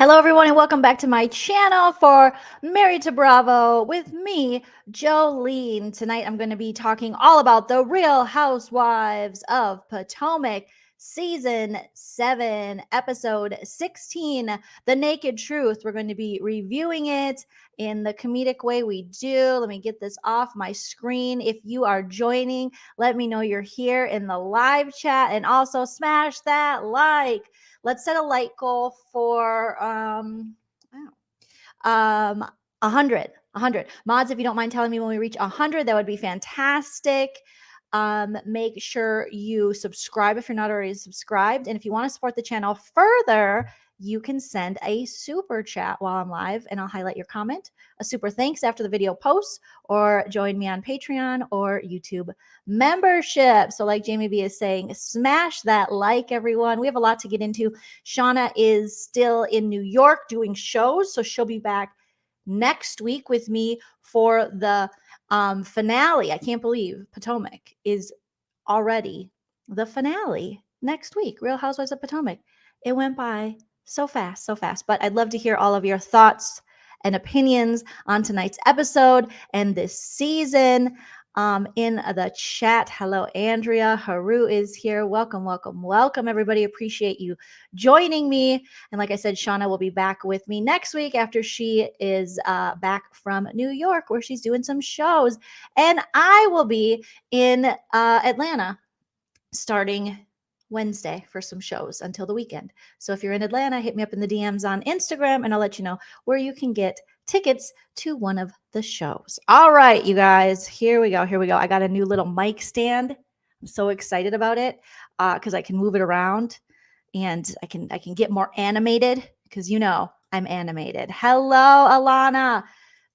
Hello, everyone, and welcome back to my channel for Married to Bravo with me, Joleen. Tonight, I'm going to be talking all about the Real Housewives of Potomac, Season 7, Episode 16, The Naked Truth. We're going to be reviewing it in the comedic way we do. Let me get this off my screen. If you are joining, let me know you're here in the live chat, and also smash that like. Let's set a like goal for 100 mods. If you don't mind telling me when we reach 100, that would be fantastic. Make sure you subscribe if you're not already subscribed, and if you want to support the channel further, you can send a super chat while I'm live and I'll highlight your comment, a super thanks after the video posts, or join me on Patreon or YouTube membership. So like Jamie B is saying, smash that like, everyone. We have a lot to get into. Shauna is still in New York doing shows, so she'll be back next week with me for the finale. I can't believe Potomac is already the finale next week. Real Housewives of Potomac. It went by so fast, so fast. But I'd love to hear all of your thoughts and opinions on tonight's episode and this season in the chat. Hello, Andrea. Haru is here. Welcome, welcome, welcome, everybody. Appreciate you joining me. And like I said, Shauna will be back with me next week after she is back from New York, where she's doing some shows. And I will be in Atlanta starting Wednesday for some shows until the weekend. So if you're in Atlanta, hit me up in the DMs on Instagram and I'll let you know where you can get tickets to one of the shows. All right, you guys, here we go. Here we go. I got a new little mic stand. I'm so excited about it because I can move it around and I can get more animated because you know I'm animated. Hello, Alana.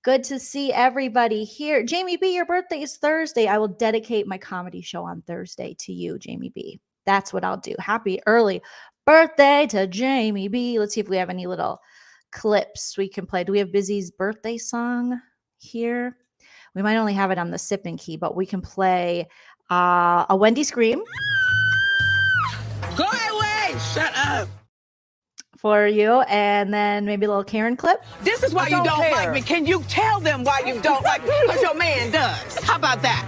Good to see everybody here. Jamie B, your birthday is Thursday. I will dedicate my comedy show on Thursday to you, Jamie B. That's what I'll do. Happy early birthday to Jamie B. Let's see if we have any little clips we can play. Do we have Busy's birthday song here? We might only have it on the sipping key, but we can play a Wendy scream. Go away! Shut up! For you, and then maybe a little Karen clip. This is why you don't like me. Can you tell them why you don't like me? Because your man does. How about that?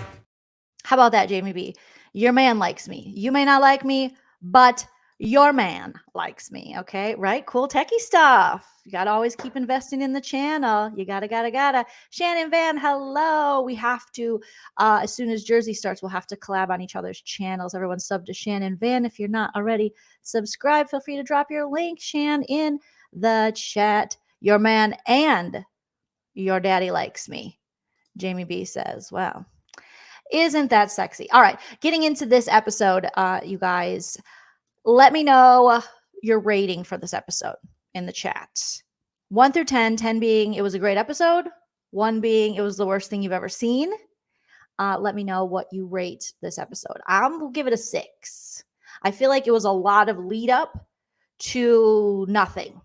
How about that, Jamie B? Your man likes me. You may not like me, but your man likes me. Okay, right? Cool techie stuff. You got to always keep investing in the channel. You gotta. Shannon Van, hello. We have to, as soon as Jersey starts, we'll have to collab on each other's channels. Everyone sub to Shannon Van. If you're not already subscribed, feel free to drop your link, Shan, in the chat. Your man and your daddy likes me. Jamie B says, wow. Isn't that sexy? All right, getting into this episode, you guys, let me know your rating for this episode in the chat. 1 through 10, 10 being it was a great episode, 1 being it was the worst thing you've ever seen. Let me know what you rate this episode. I'll give it a 6. I feel like it was a lot of lead up to nothing.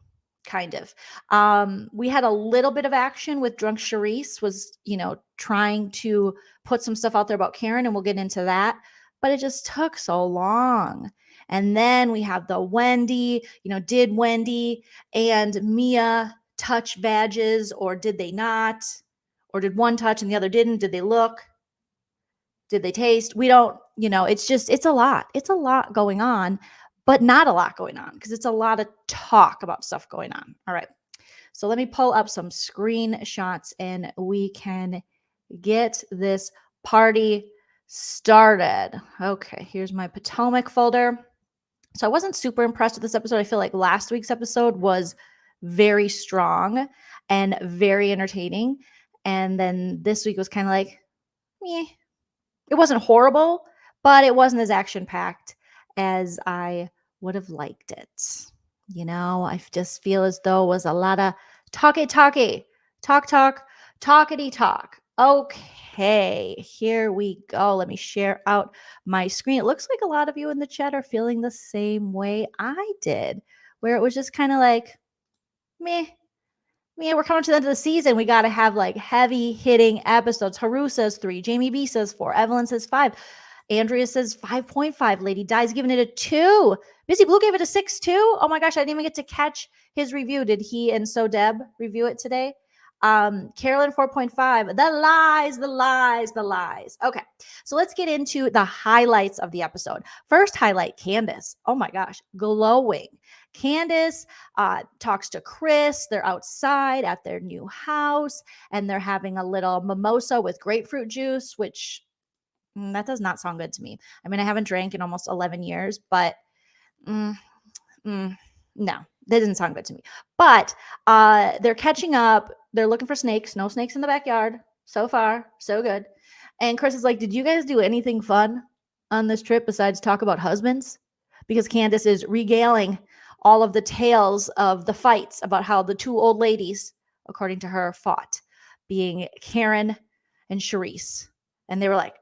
Kind of. We had a little bit of action with drunk Charisse was, trying to put some stuff out there about Karen, and we'll get into that. But it just took so long. And then we have the Wendy, did Wendy and Mia touch badges, or did they not? Or did one touch and the other didn't? Did they look? Did they taste? We don't, it's a lot. It's a lot going on. But not a lot going on because it's a lot of talk about stuff going on. All right. So let me pull up some screenshots and we can get this party started. Okay. Here's my Potomac folder. So I wasn't super impressed with this episode. I feel like last week's episode was very strong and very entertaining. And then this week was kind of like, meh. It wasn't horrible, but it wasn't as action-packed as I would have liked it. I just feel as though it was a lot of talky, talkity talk. Okay, here we go. Let me share out my screen. It looks like a lot of you in the chat are feeling the same way I did, where it was just kind of like, meh. We're coming to the end of the season. We got to have like heavy hitting episodes. Haru says 3. Jamie B says 4. Evelyn says 5. Andrea says 5.5. Lady Di's giving it a 2. Busy Blue gave it a 6 too. Oh my gosh, I didn't even get to catch his review. Did he and So Deb review it today? Carolyn 4.5. The lies, the lies, the lies. Okay, so let's get into the highlights of the episode. First highlight, Candace. Oh my gosh, glowing. Candace talks to Chris. They're outside at their new house and they're having a little mimosa with grapefruit juice, which that does not sound good to me. I mean, I haven't drank in almost 11 years, but no, that didn't sound good to me. But they're catching up. They're looking for snakes. No snakes in the backyard. So far, so good. And Chris is like, did you guys do anything fun on this trip besides talk about husbands? Because Candace is regaling all of the tales of the fights about how the two old ladies, according to her, fought, being Karen and Charisse. And they were like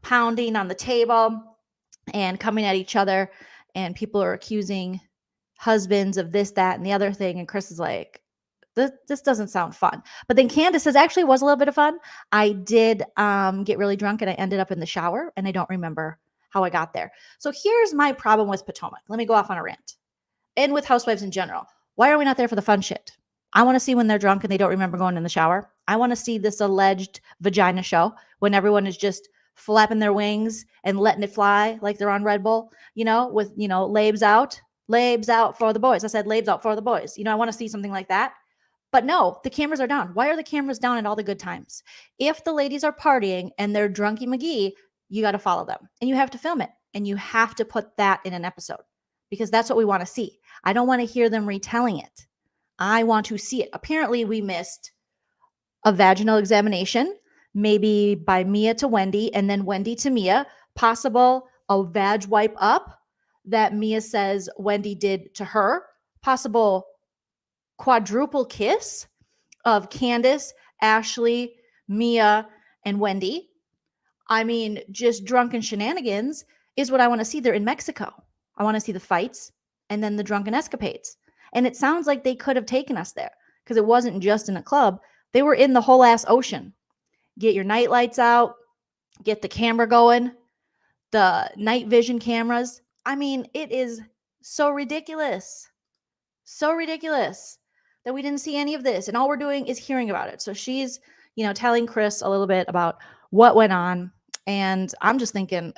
pounding on the table and coming at each other. And people are accusing husbands of this, that, and the other thing. And Chris is like, this doesn't sound fun. But then Candace says, actually was a little bit of fun. I did get really drunk and I ended up in the shower and I don't remember how I got there. So here's my problem with Potomac. Let me go off on a rant. And with housewives in general. Why are we not there for the fun shit? I want to see when they're drunk and they don't remember going in the shower. I want to see this alleged vagina show when everyone is just flapping their wings and letting it fly like they're on Red Bull, with, labes out for the boys. I said labes out for the boys. I want to see something like that. But no, the cameras are down. Why are the cameras down at all the good times? If the ladies are partying and they're drunky McGee, you got to follow them and you have to film it and you have to put that in an episode because that's what we want to see. I don't want to hear them retelling it. I want to see it. Apparently, we missed a vaginal examination, maybe by Mia to Wendy and then Wendy to Mia, possible a vag wipe up that Mia says Wendy did to her, possible quadruple kiss of Candace, Ashley, Mia, and Wendy. I mean, just drunken shenanigans is what I want to see. They're in Mexico. I want to see the fights and then the drunken escapades. And it sounds like they could have taken us there because it wasn't just in a club. They were in the whole ass ocean. Get your night lights out, get the camera going, the night vision cameras. I mean, it is so ridiculous. So ridiculous that we didn't see any of this. And all we're doing is hearing about it. So she's, telling Chris a little bit about what went on. And I'm just thinking,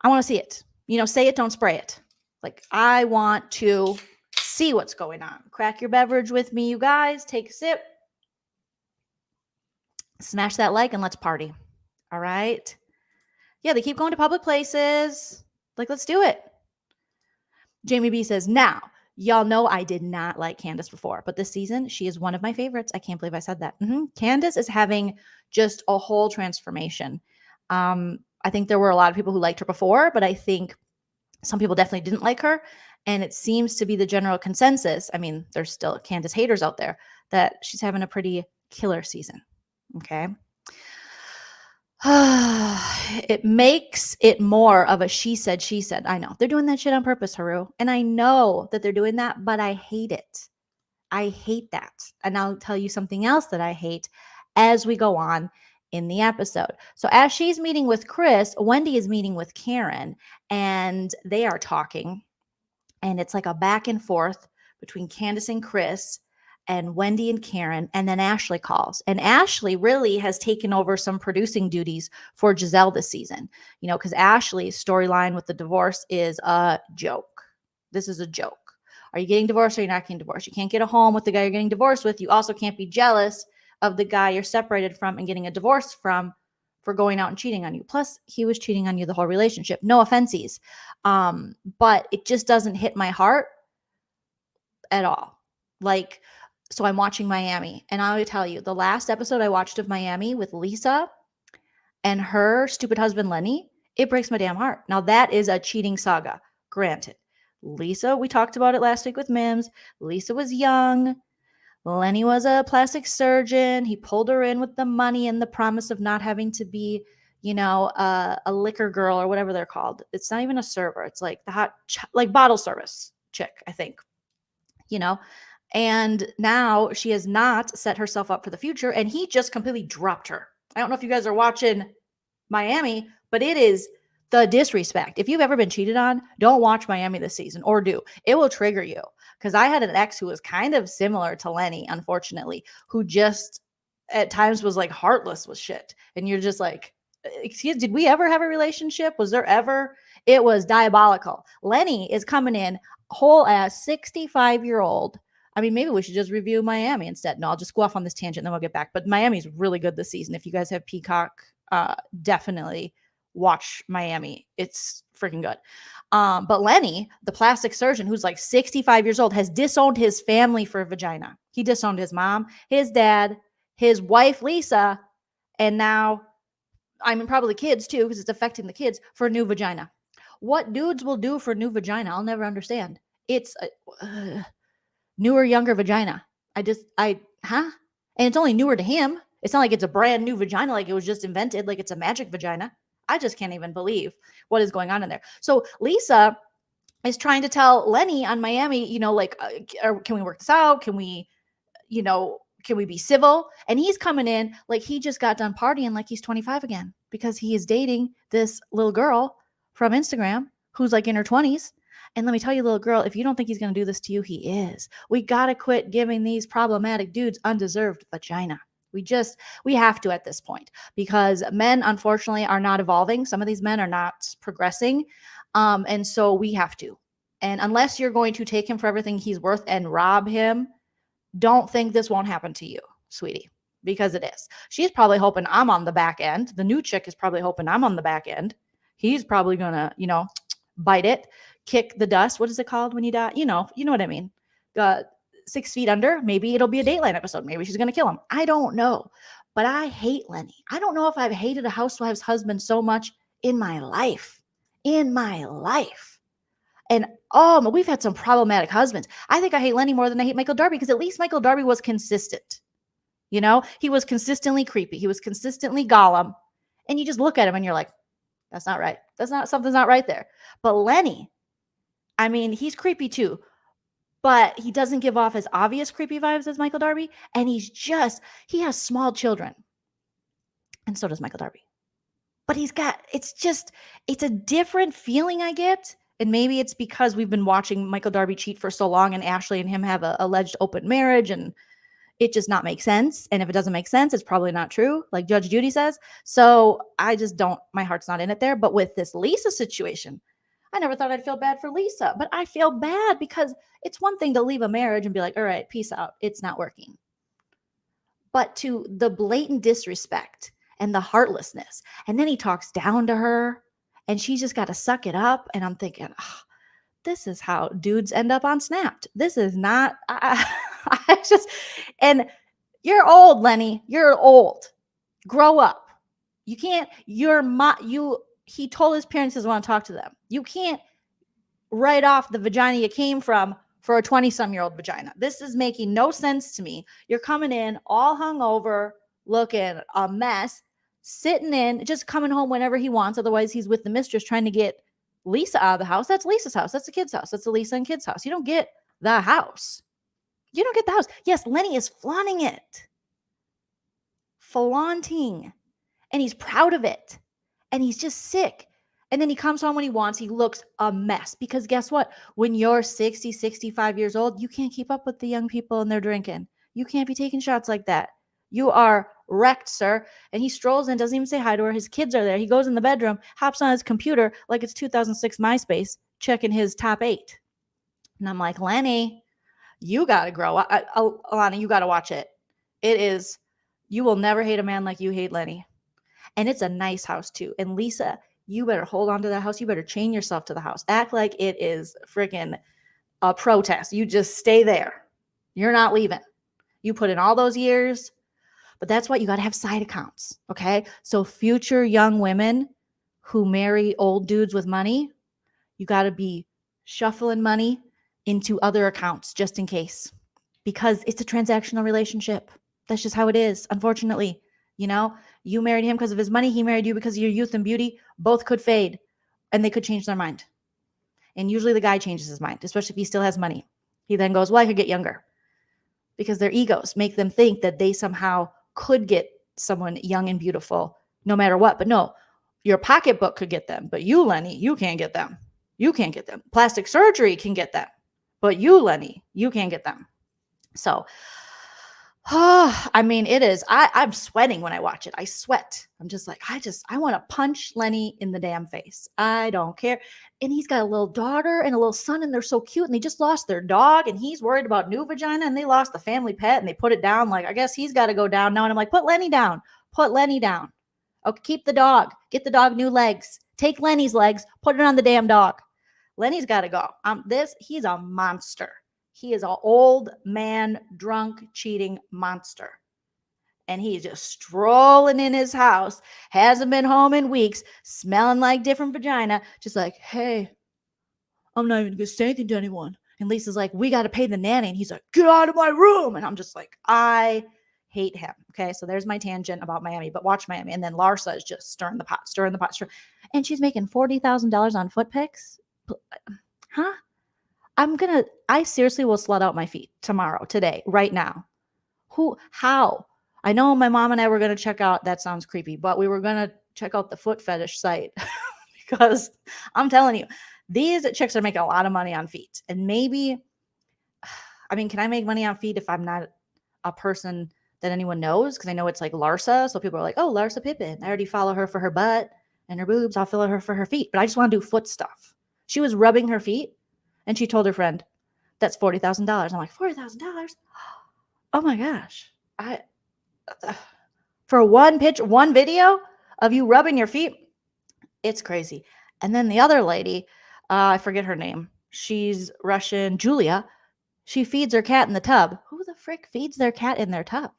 I want to see it. Say it, don't spray it. Like, I want to see what's going on. Crack your beverage with me, you guys. Take a sip. Smash that like and let's party. All right. Yeah, they keep going to public places. Like, let's do it. Jamie B says, now, y'all know I did not like Candace before, but this season, she is one of my favorites. I can't believe I said that. Candace is having just a whole transformation. I think there were a lot of people who liked her before, but I think some people definitely didn't like her. And it seems to be the general consensus. I mean, there's still Candace haters out there that she's having a pretty killer season. Okay. It makes it more of a she said. I know they're doing that shit on purpose, Haru. And I know that they're doing that, but I hate it. I hate that. And I'll tell you something else that I hate as we go on in the episode. So as she's meeting with Chris, Wendy is meeting with Karen and they are talking. And it's like a back and forth between Candace and Chris and Wendy and Karen, and then Ashley calls. And Ashley really has taken over some producing duties for Giselle this season, because Ashley's storyline with the divorce is a joke. This is a joke. Are you getting divorced or are you not getting divorced? You can't get a home with the guy you're getting divorced with. You also can't be jealous of the guy you're separated from and getting a divorce from for going out and cheating on you. Plus, he was cheating on you the whole relationship. No offenses. But it just doesn't hit my heart at all. So I'm watching Miami, and I will tell you, the last episode I watched of Miami with Lisa and her stupid husband, Lenny, it breaks my damn heart. Now, that is a cheating saga, granted. Lisa, we talked about it last week with Mims. Lisa was young. Lenny was a plastic surgeon. He pulled her in with the money and the promise of not having to be, a liquor girl or whatever they're called. It's not even a server. It's like the like bottle service chick, I think, And now she has not set herself up for the future, and he just completely dropped her. I don't know if you guys are watching Miami, but it is the disrespect. If you've ever been cheated on, don't watch Miami this season, or do. It will trigger you. Because I had an ex who was kind of similar to Lenny, unfortunately, who just at times was like heartless with shit. And you're just like, excuse, did we ever have a relationship? Was there ever? It was diabolical. Lenny is coming in whole ass 65-year-old. I mean, maybe we should just review Miami instead. No, I'll just go off on this tangent and then we'll get back. But Miami's really good this season. If you guys have Peacock, definitely watch Miami. It's freaking good. But Lenny, the plastic surgeon who's like 65 years old, has disowned his family for Vagina. He disowned his mom, his dad, his wife, Lisa, and now, I mean, probably kids too, because it's affecting the kids, for a new vagina. What dudes will do for new vagina, I'll never understand. It's a newer, younger vagina. Huh? And it's only newer to him. It's not like it's a brand new vagina, like it was just invented, like it's a magic vagina. I just can't even believe what is going on in there. So Lisa is trying to tell Lenny on Miami, you know, like, can we work this out? Can we, you know, can we be civil? And he's coming in like he just got done partying like he's 25 again, because he is dating this little girl from Instagram who's like in her 20s. And let me tell you, little girl, if you don't think he's going to do this to you, he is. We got to quit giving these problematic dudes undeserved vagina. We have to at this point, because men, unfortunately, are not evolving. Some of these men are not progressing. And so we have to. And unless you're going to take him for everything he's worth and rob him, don't think this won't happen to you, sweetie, because it is. She's probably hoping I'm on the back end. The new chick is probably hoping I'm on the back end. He's probably going to, you know, bite it, kick the dust. What is it called when you die? You know what I mean? 6 feet under. Maybe it'll be a Dateline episode. Maybe she's going to kill him. I don't know. But I hate Lenny. I don't know if I've hated a housewife's husband so much in my life. In my life. And we've had some problematic husbands. I think I hate Lenny more than I hate Michael Darby, because at least Michael Darby was consistent. You know, he was consistently creepy. He was consistently Gollum. And you just look at him and you're like, that's not right. Something's not right there. But Lenny, I mean, he's creepy too, but he doesn't give off as obvious creepy vibes as Michael Darby. And he has small children. And so does Michael Darby. But it's a different feeling I get. And maybe it's because we've been watching Michael Darby cheat for so long, and Ashley and him have an alleged open marriage, and it just not make sense. And if it doesn't make sense, it's probably not true, like Judge Judy says. So I just my heart's not in it there. But with this Lisa situation, I never thought I'd feel bad for Lisa, but I feel bad because it's one thing to leave a marriage and be like, all right, peace out. It's not working. But to the blatant disrespect and the heartlessness. And then he talks down to her, and she's just got to suck it up. And I'm thinking, this is how dudes end up on Snapped. This is not, and you're old, Lenny. You're old. Grow up. You can't, he told his parents he doesn't want to talk to them. You can't write off the vagina you came from for a 20-some-year-old vagina. This is making no sense to me. You're coming in all hungover, looking a mess, sitting in, just coming home whenever he wants. Otherwise, he's with the mistress trying to get Lisa out of the house. That's Lisa's house. That's the kid's house. That's the Lisa and kid's house. You don't get the house. You don't get the house. Yes, Lenny is flaunting it. Flaunting. And he's proud of it. And he's just sick. And then he comes home when he wants. He looks a mess. Because guess what? When you're 60, 65 years old, you can't keep up with the young people and they're drinking. You can't be taking shots like that. You are wrecked, sir. And he strolls in, doesn't even say hi to her. His kids are there. He goes in the bedroom, hops on his computer like it's 2006 MySpace, checking his top 8. And I'm like, Lenny, you got to grow up. Alana, you got to watch it. It is, you will never hate a man like you hate Lenny. And it's a nice house too. And Lisa, you better hold on to that house. You better chain yourself to the house. Act like it is freaking a protest. You just stay there. You're not leaving. You put in all those years. But that's why you got to have side accounts, okay? So future young women who marry old dudes with money, you got to be shuffling money into other accounts just in case, because it's a transactional relationship. That's just how it is, unfortunately. You know, you married him because of his money. He married you because of your youth and beauty. Both could fade, and they could change their mind. And usually the guy changes his mind, especially if he still has money. He then goes, well, I could get younger, because their egos make them think that they somehow could get someone young and beautiful no matter what. But no, Your pocketbook could get them, but you, Lenny, you can't get them. You can't get them. Plastic surgery can get them, but you, Lenny, you can't get them. So, I mean, it is. I'm sweating when I watch it. I sweat. I'm just like, I want to punch Lenny in the damn face. I don't care. And he's got a little daughter and a little son, and they're so cute. And they just lost their dog, and he's worried about new vagina, and they lost the family pet, and they put it down. Like, I guess he's got to go down now. And I'm like, put Lenny down. Put Lenny down. Okay, keep the dog. Get the dog new legs. Take Lenny's legs. Put it on the damn dog. Lenny's got to go. He's a monster. He is an old man, drunk, cheating monster. And he's just strolling in his house, hasn't been home in weeks, smelling like different vagina, just like, hey, I'm not even going to say anything to anyone. And Lisa's like, we got to pay the nanny. And he's like, get out of my room. And I'm just like, I hate him. Okay, so there's my tangent about Miami, but watch Miami. And then Larsa is just stirring the pot. And she's making $40,000 on foot pics. Huh? I seriously will slut out my feet tomorrow, today, right now. How? I know my mom and I were going to check out, that sounds creepy, but we were going to check out the foot fetish site because I'm telling you, these chicks are making a lot of money on feet. And maybe, I mean, can I make money on feet if I'm not a person that anyone knows? Because I know it's like Larsa. So people are like, oh, Larsa Pippen. I already follow her for her butt and her boobs. I'll follow her for her feet. But I just want to do foot stuff. She was rubbing her feet. And she told her friend, that's $40,000. I'm like, $40,000? Oh my gosh. For one video of you rubbing your feet, it's crazy. And then the other lady, I forget her name. She's Russian, Julia. She feeds her cat in the tub. Who the frick feeds their cat in their tub?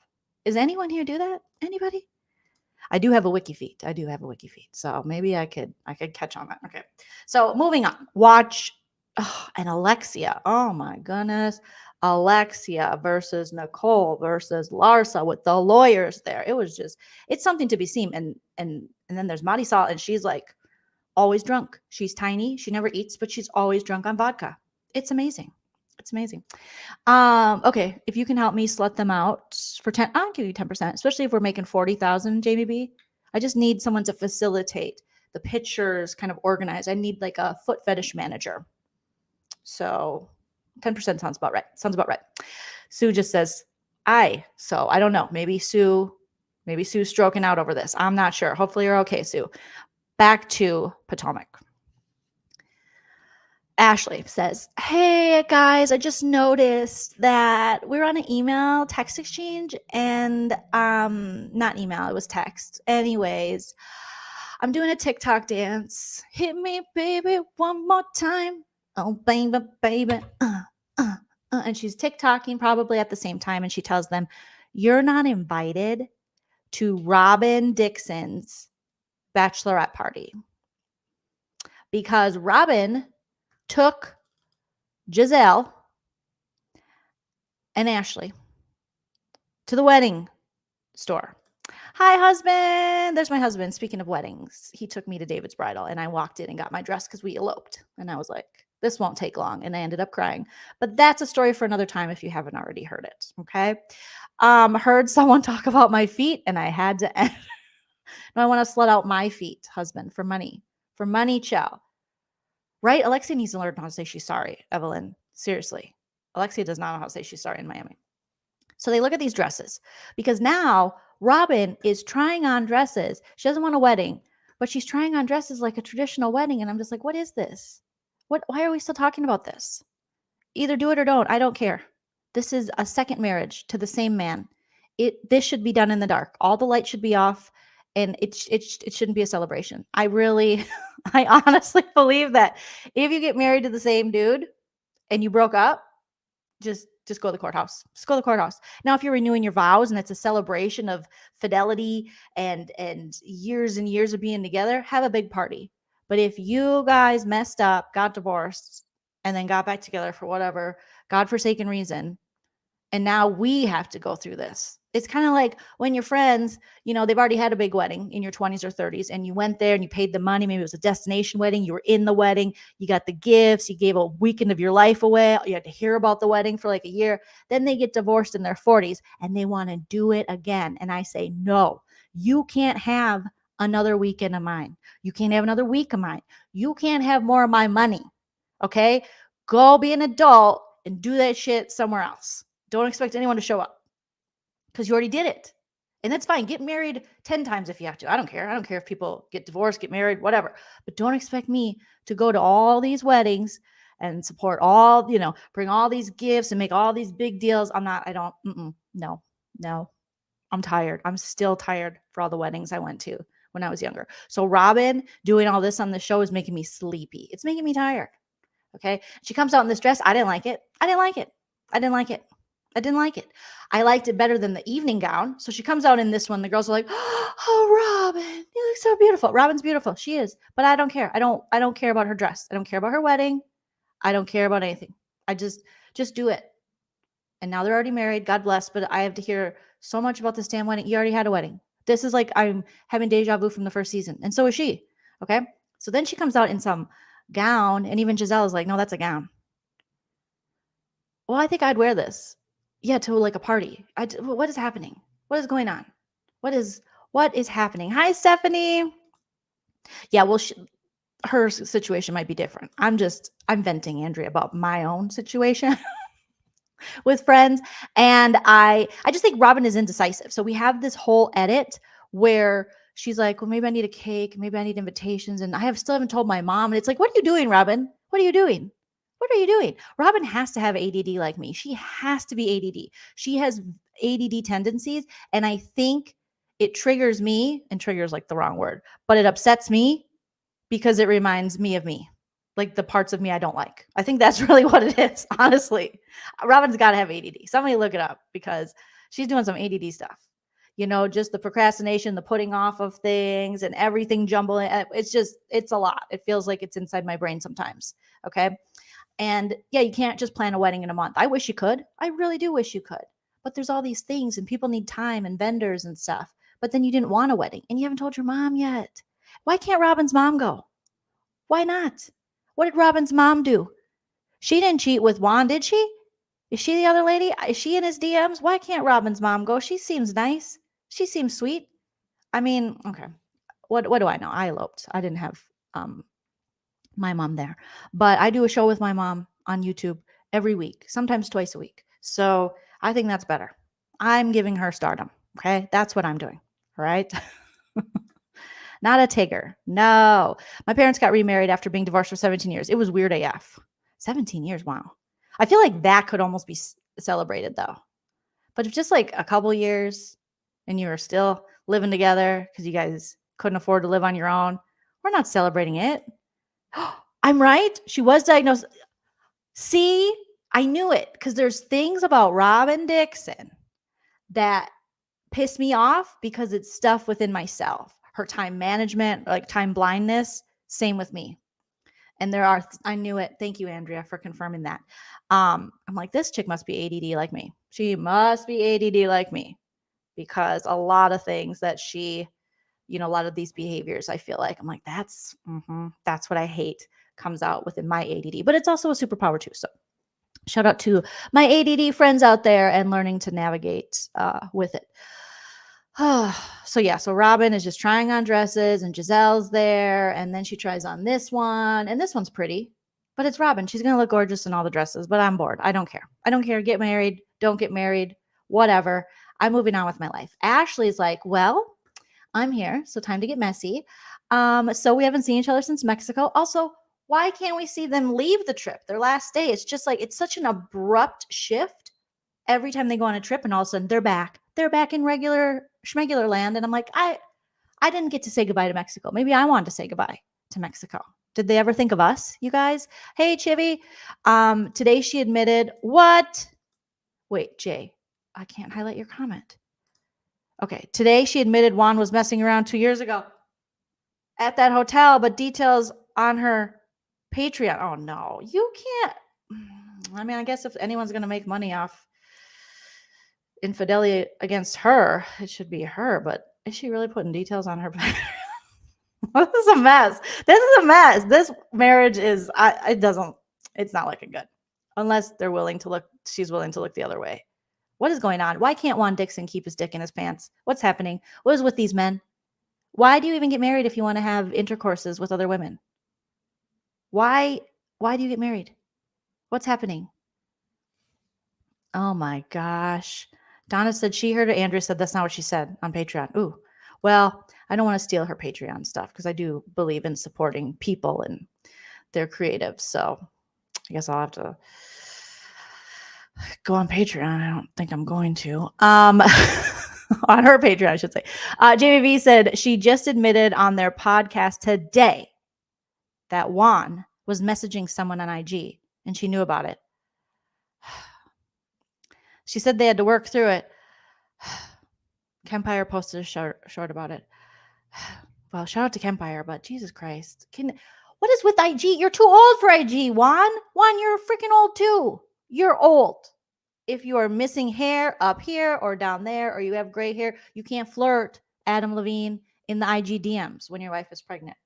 Is anyone here do that? Anybody? I do have a wiki feed. So maybe I could catch on that. Okay. So moving on. Watch. Oh, and Alexia. Oh my goodness. Alexia versus Nicole versus Larsa with the lawyers there. It's something to be seen. And then there's Marisol, and she's like always drunk. She's tiny. She never eats, but she's always drunk on vodka. It's amazing. Okay. If you can help me slut them out for 10, I'll give you 10%, especially if we're making 40,000, Jamie B. I just need someone to facilitate the pictures, kind of organize. I need like a foot fetish manager. So 10% sounds about right. Sue just says, so I don't know. Maybe Sue's stroking out over this. I'm not sure. Hopefully you're okay, Sue. Back to Potomac. Ashley says, hey guys, I just noticed that we're on an email text exchange and not email, it was text. Anyways, I'm doing a TikTok dance. Hit me, baby, one more time. Oh, baby. And she's TikToking probably at the same time. And she tells them, you're not invited to Robin Dixon's bachelorette party. Because Robin took Giselle and Ashley to the wedding store. Hi, husband. There's my husband. Speaking of weddings, he took me to David's bridal and I walked in and got my dress because we eloped. And I was like, this won't take long. And I ended up crying. But that's a story for another time if you haven't already heard it. Okay. Heard someone talk about my feet and I had to end. No, I want to slut out my feet, husband, for money. For money, chow. Right? Alexia needs to learn how to say she's sorry, Evelyn. Seriously. Alexia does not know how to say she's sorry in Miami. So they look at these dresses because now Robin is trying on dresses. She doesn't want a wedding, but she's trying on dresses like a traditional wedding. And I'm just like, what is this? Why are we still talking about this? Either do it or don't. I don't care. This is a second marriage to the same man. This should be done in the dark. All the lights should be off. And it shouldn't be a celebration. I honestly believe that if you get married to the same dude and you broke up, just go to the courthouse. Just go to the courthouse. Now, if you're renewing your vows and it's a celebration of fidelity and years and years of being together, have a big party. But if you guys messed up, got divorced, and then got back together for whatever godforsaken reason, and now we have to go through this. It's kind of like when your friends, they've already had a big wedding in your 20s or 30s and you went there and you paid the money. Maybe it was a destination wedding. You were in the wedding. You got the gifts. You gave a weekend of your life away. You had to hear about the wedding for like a year. Then they get divorced in their 40s and they want to do it again. And I say, no, you can't have another weekend of mine. You can't have another week of mine. You can't have more of my money. Okay? Go be an adult and do that shit somewhere else. Don't expect anyone to show up because you already did it. And that's fine. Get married 10 times if you have to. I don't care. I don't care if people get divorced, get married, whatever. But don't expect me to go to all these weddings and support all, bring all these gifts and make all these big deals. No. I'm tired. I'm still tired for all the weddings I went to when I was younger. So Robin doing all this on the show is making me sleepy. It's making me tired. Okay. She comes out in this dress. I didn't like it. I didn't like it. I liked it better than the evening gown. So she comes out in this one. The girls are like, "Oh, Robin, you look so beautiful." Robin's beautiful. She is. But I don't care. I don't care about her dress. I don't care about her wedding. I don't care about anything. I just do it. And now they're already married. God bless. But I have to hear so much about this damn wedding. You already had a wedding. This is like I'm having deja vu from the first season. And so is she. Okay. So then she comes out in some gown. And even Giselle is like, "No, that's a gown." Well, I think I'd wear this. Yeah, to like a party. What is happening? What is going on? What is happening? Hi, Stephanie. Yeah, well, her situation might be different. I'm venting, Andrea, about my own situation with friends. And I just think Robin is indecisive. So we have this whole edit where she's like, "Well, maybe I need a cake. Maybe I need invitations." And I still haven't told my mom. And it's like, "What are you doing, Robin? What are you doing? What are you doing?" Robin has to have ADD like me. She has to be ADD. She has ADD tendencies. And I think it triggers me, and triggers like the wrong word, but it upsets me because it reminds me of me, like the parts of me I don't like. I think that's really what it is, honestly. Robin's got to have ADD. Somebody look it up because she's doing some ADD stuff. Just the procrastination, the putting off of things and everything jumbling. It's a lot. It feels like it's inside my brain sometimes. Okay. And yeah, you can't just plan a wedding in a month. I wish you could. I really do wish you could. But there's all these things and people need time and vendors and stuff. But then you didn't want a wedding and you haven't told your mom yet. Why can't Robin's mom go? Why not? What did Robin's mom do? She didn't cheat with Juan, did she? Is she the other lady? Is she in his DMs? Why can't Robin's mom go? She seems nice. She seems sweet. I mean, okay. What do I know? I eloped. I didn't have my mom there. But I do a show with my mom on YouTube every week, sometimes twice a week. So I think that's better. I'm giving her stardom. Okay. That's what I'm doing. All right. Not a Tigger. No. My parents got remarried after being divorced for 17 years. It was weird AF. 17 years. Wow. I feel like that could almost be celebrated though. But if just like a couple years and you were still living together because you guys couldn't afford to live on your own, we're not celebrating it. I'm right. She was diagnosed. See, I knew it because there's things about Robin Dixon that piss me off because it's stuff within myself. Her time management, like time blindness, same with me. And I knew it. Thank you, Andrea, for confirming that. I'm like, this chick must be ADD like me. She must be ADD like me because a lot of things that she, a lot of these behaviors, I feel like I'm like, that's what I hate comes out within my ADD, but it's also a superpower too. So shout out to my ADD friends out there and learning to navigate with it. So Robin is just trying on dresses and Giselle's there. And then she tries on this one and this one's pretty, but it's Robin. She's going to look gorgeous in all the dresses, but I'm bored. I don't care. Get married. Don't get married. Whatever. I'm moving on with my life. Ashley's like, well, I'm here. So time to get messy. So we haven't seen each other since Mexico. Also, why can't we see them leave the trip, their last day? It's just like, it's such an abrupt shift every time they go on a trip and all of a sudden they're back. They're back in regular schmegular land. And I'm like, I didn't get to say goodbye to Mexico. Maybe I wanted to say goodbye to Mexico. Did they ever think of us, you guys? Hey, Chivy. Today she admitted what? Wait, Jay, I can't highlight your comment. Okay. Today she admitted Juan was messing around 2 years ago at that hotel, but details on her Patreon. Oh no, you can't. I mean, I guess if anyone's going to make money off infidelity against her, it should be her, but is she really putting details on her? This is a mess. This marriage is, it's not looking good unless she's willing to look the other way. What is going on? Why can't Juan Dixon keep his dick in his pants? What's happening? What is with these men? Why do you even get married if you want to have intercourses with other women? Why do you get married? What's happening? Oh my gosh. Donna said she heard it. Andrea said that's not what she said on Patreon. Ooh. Well, I don't want to steal her Patreon stuff because I do believe in supporting people and their creatives. So I guess I'll have to go on Patreon. I don't think I'm going to. On her Patreon, I should say. Jamie V said she just admitted on their podcast today that Juan was messaging someone on IG and she knew about it. She said they had to work through it. Kempire posted a short about it. Well, shout out to Kempire, but Jesus Christ. What is with IG? You're too old for IG, Juan. Juan, you're freaking old too. You're old. If you are missing hair up here or down there, or you have gray hair, you can't flirt Adam Levine in the IG DMs when your wife is pregnant.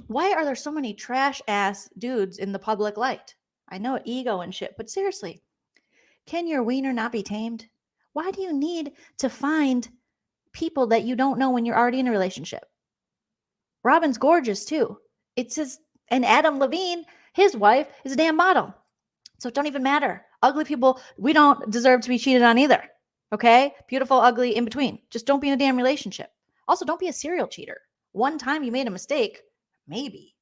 Why are there so many trash ass dudes in the public light? I know ego and shit, but seriously, can your wiener not be tamed? Why do you need to find people that you don't know when you're already in a relationship? Robin's gorgeous too. It's just, and Adam Levine, his wife, is a damn model. So it don't even matter. Ugly people, we don't deserve to be cheated on either. Okay? Beautiful, ugly, in between. Just don't be in a damn relationship. Also, don't be a serial cheater. One time you made a mistake, maybe.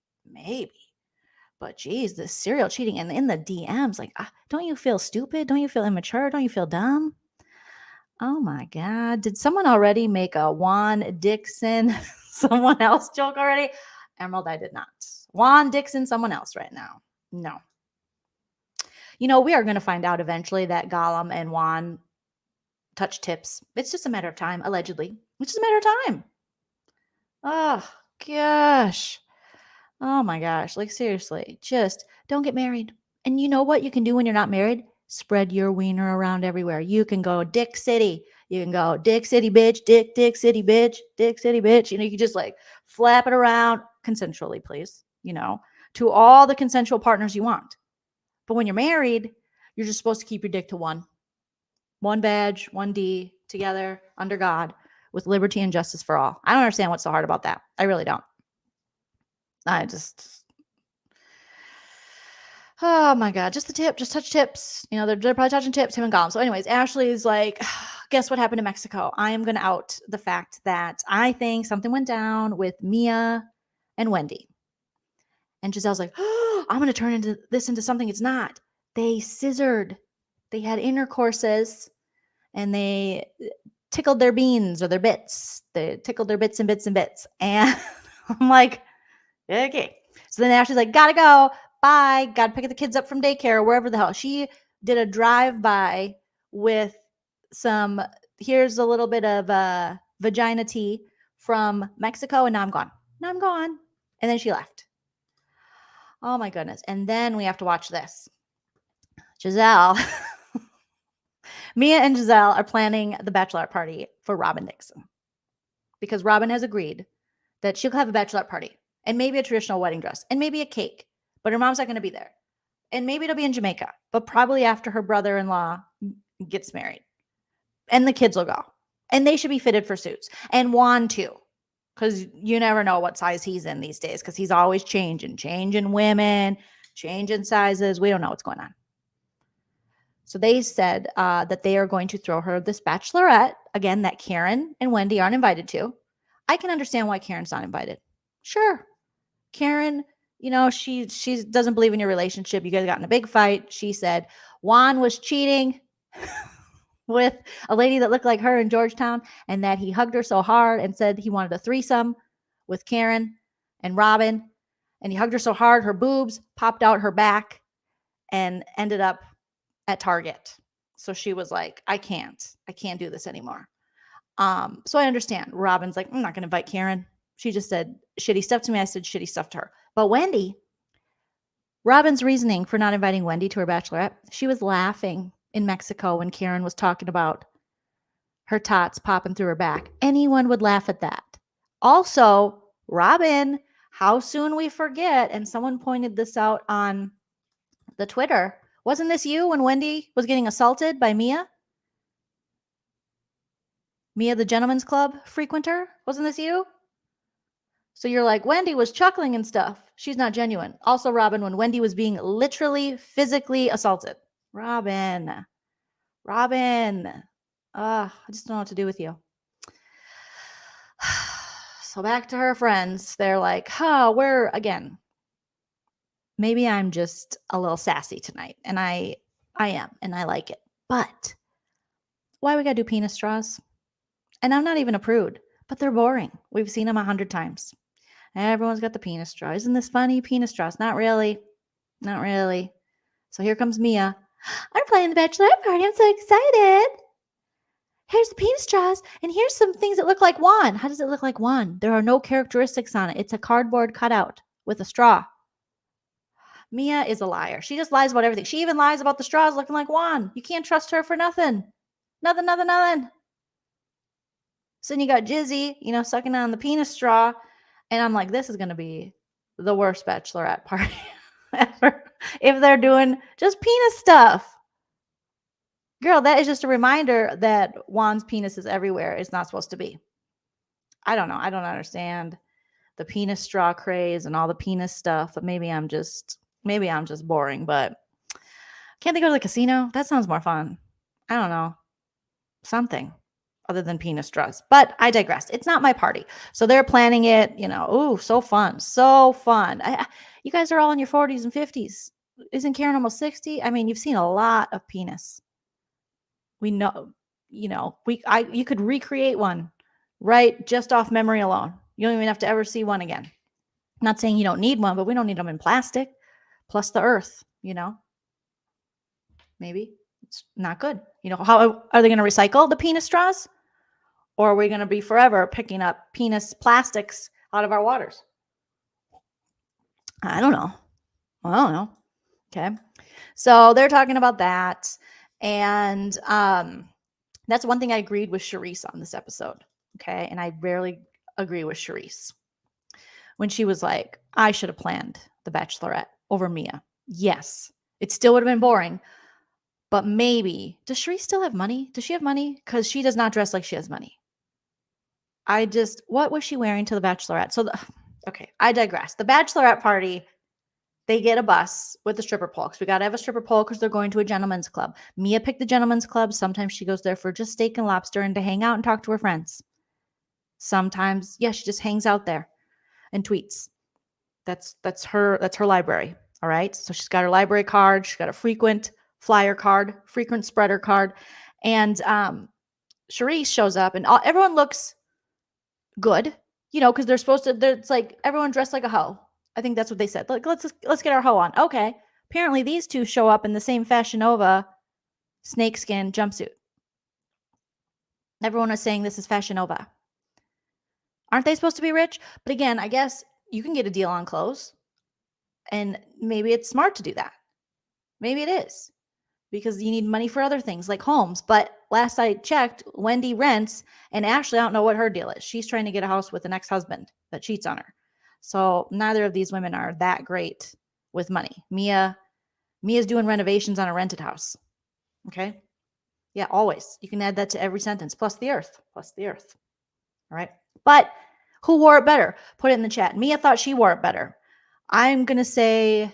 But geez, this serial cheating and in the DMs, like, don't you feel stupid? Don't you feel immature? Don't you feel dumb? Oh my God. Did someone already make a Juan Dixon someone else joke already? Emerald, I did not. Juan Dixon, someone else right now. No. You know, we are going to find out eventually that Gollum and Juan touch tips. It's just a matter of time, allegedly. It's just a matter of time. Oh, gosh. Oh, my gosh. Like, seriously, just don't get married. And you know what you can do when you're not married? Spread your wiener around everywhere. You can go Dick City. You can go Dick City, bitch. Dick City, bitch. Dick City, bitch. You know, you can just like flap it around consensually, please, you know, to all the consensual partners you want. But when you're married, you're just supposed to keep your dick to one badge, one D, together, under God, with liberty and justice for all. I don't understand what's so hard about that. I really don't. Oh my God, just the tip, just touch tips. You know, they're probably touching tips, him and Gollum. So anyways, Ashley's like, guess what happened in Mexico? I am going to out the fact that I think something went down with Mia and Wendy. And Giselle's like, oh, I'm going to turn this into something it's not. They scissored. They had intercourses and they tickled their beans or their bits. They tickled their bits and bits and bits. And I'm like, okay. So then Ashley's like, gotta go. Bye. Gotta pick the kids up from daycare or wherever the hell. She did a drive-by with some, here's a little bit of vagina tea from Mexico, and now I'm gone. And then she left. Oh my goodness. And then we have to watch this. Giselle, Mia and Giselle are planning the bachelorette party for Robin Dixon because Robin has agreed that she'll have a bachelorette party and maybe a traditional wedding dress and maybe a cake, but her mom's not going to be there. And maybe it'll be in Jamaica, but probably after her brother-in-law gets married. And the kids will go. And they should be fitted for suits. And Juan too, because you never know what size he's in these days because he's always changing women, changing sizes. We don't know what's going on. So they said that they are going to throw her this bachelorette, again, that Karen and Wendy aren't invited to. I can understand why Karen's not invited. Sure. Karen, you know, she doesn't believe in your relationship. You guys got in a big fight. She said Juan was cheating with a lady that looked like her in Georgetown and that he hugged her so hard and said he wanted a threesome with Karen and Robin. And he hugged her so hard, her boobs popped out her back and ended up at Target. So she was like, I can't do this anymore. So I understand. Robin's like, I'm not going to invite Karen. She just said shitty stuff to me. I said shitty stuff to her. But Wendy, Robin's reasoning for not inviting Wendy to her bachelorette, she was laughing in Mexico when Karen was talking about her tots popping through her back. Anyone would laugh at that. Also, Robin, how soon we forget, and someone pointed this out on the Twitter. Wasn't this you when Wendy was getting assaulted by Mia? Mia, the gentleman's club frequenter. Wasn't this you? So you're like, Wendy was chuckling and stuff. She's not genuine. Also, Robin, when Wendy was being literally physically assaulted. Robin. I just don't know what to do with you. So back to her friends. They're like, we're again. Maybe I'm just a little sassy tonight. And I am, and I like it. But why we gotta do penis straws? And I'm not even a prude, but they're boring. We've seen them 100 times. Everyone's got the penis straw. Isn't this funny? Penis straws. Not really. Not really. So here comes Mia. I'm playing the Bachelorette party. I'm so excited. Here's the penis straws, and here's some things that look like Juan. How does it look like Juan? There are no characteristics on it. It's a cardboard cutout with a straw. Mia is a liar. She just lies about everything. She even lies about the straws looking like Juan. You can't trust her for nothing. Nothing. So then you got Jizzy, sucking on the penis straw. And I'm like, this is going to be the worst Bachelorette party ever if they're doing just penis stuff. Girl, that is just a reminder that Juan's penis is everywhere. It's not supposed to be. I don't know. I don't understand the penis straw craze and all the penis stuff. But maybe I'm just boring. But can't they go to the casino? That sounds more fun. I don't know. Something other than penis straws. But I digress. It's not my party. So they're planning it, so fun. So fun. You guys are all in your 40s and 50s. Isn't Karen almost 60? I mean, you've seen a lot of penis. We know, you could recreate one, right? Just off memory alone. You don't even have to ever see one again. I'm not saying you don't need one, but we don't need them in plastic. Plus the earth, maybe it's not good. How are they going to recycle the penis straws? Or are we going to be forever picking up penis plastics out of our waters? I don't know. Okay. So they're talking about that. And that's one thing I agreed with Charisse on this episode. Okay. And I rarely agree with Charisse. When she was like, I should have planned the Bachelorette over Mia. Yes. It still would have been boring. But maybe. Does Charisse still have money? Does she have money? Because she does not dress like she has money. What was she wearing to the Bachelorette? Okay, I digress. The Bachelorette party, they get a bus with the stripper pole. Because we got to have a stripper pole because they're going to a gentleman's club. Mia picked the gentleman's club. Sometimes she goes there for just steak and lobster and to hang out and talk to her friends. Sometimes, she just hangs out there and tweets. That's her library. All right. So she's got her library card. She's got a frequent flyer card, frequent spreader card. And Charisse shows up and everyone looks good, because they're supposed to, it's like everyone dressed like a hoe. I think that's what they said. Like, let's get our hoe on. Okay. Apparently these two show up in the same Fashion Nova snakeskin jumpsuit. Everyone is saying this is Fashion Nova. Aren't they supposed to be rich? But again, I guess you can get a deal on clothes. And maybe it's smart to do that. Maybe it is. Because you need money for other things like homes. But last I checked, Wendy rents, and Ashley, I don't know what her deal is. She's trying to get a house with an ex-husband that cheats on her. So neither of these women are that great with money. Mia's doing renovations on a rented house. Okay? Yeah, always. You can add that to every sentence. Plus the earth. All right? But who wore it better? Put it in the chat. Mia thought she wore it better. I'm going to say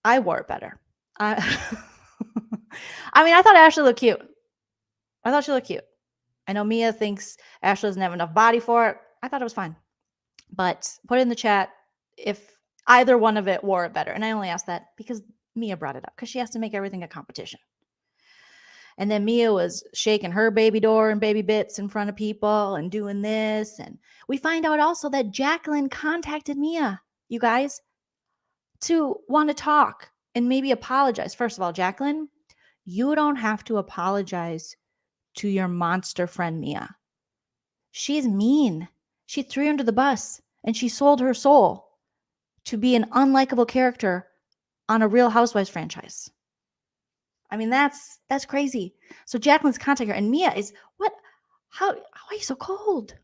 I wore it better. I thought Ashley looked cute. I know Mia thinks Ashley doesn't have enough body for it. I thought it was fine. But put it in the chat if either one of it wore it better. And I only asked that because Mia brought it up because she has to make everything a competition. And then Mia was shaking her baby door and baby bits in front of people and doing this. And we find out also that Jacqueline contacted Mia, you guys, to want to talk and maybe apologize. First of all, Jacqueline, you don't have to apologize to your monster friend, Mia. She's mean. She threw you under the bus and she sold her soul to be an unlikable character on a Real Housewives franchise. That's crazy. So Jacqueline's contacting her and Mia is, what? How are you so cold?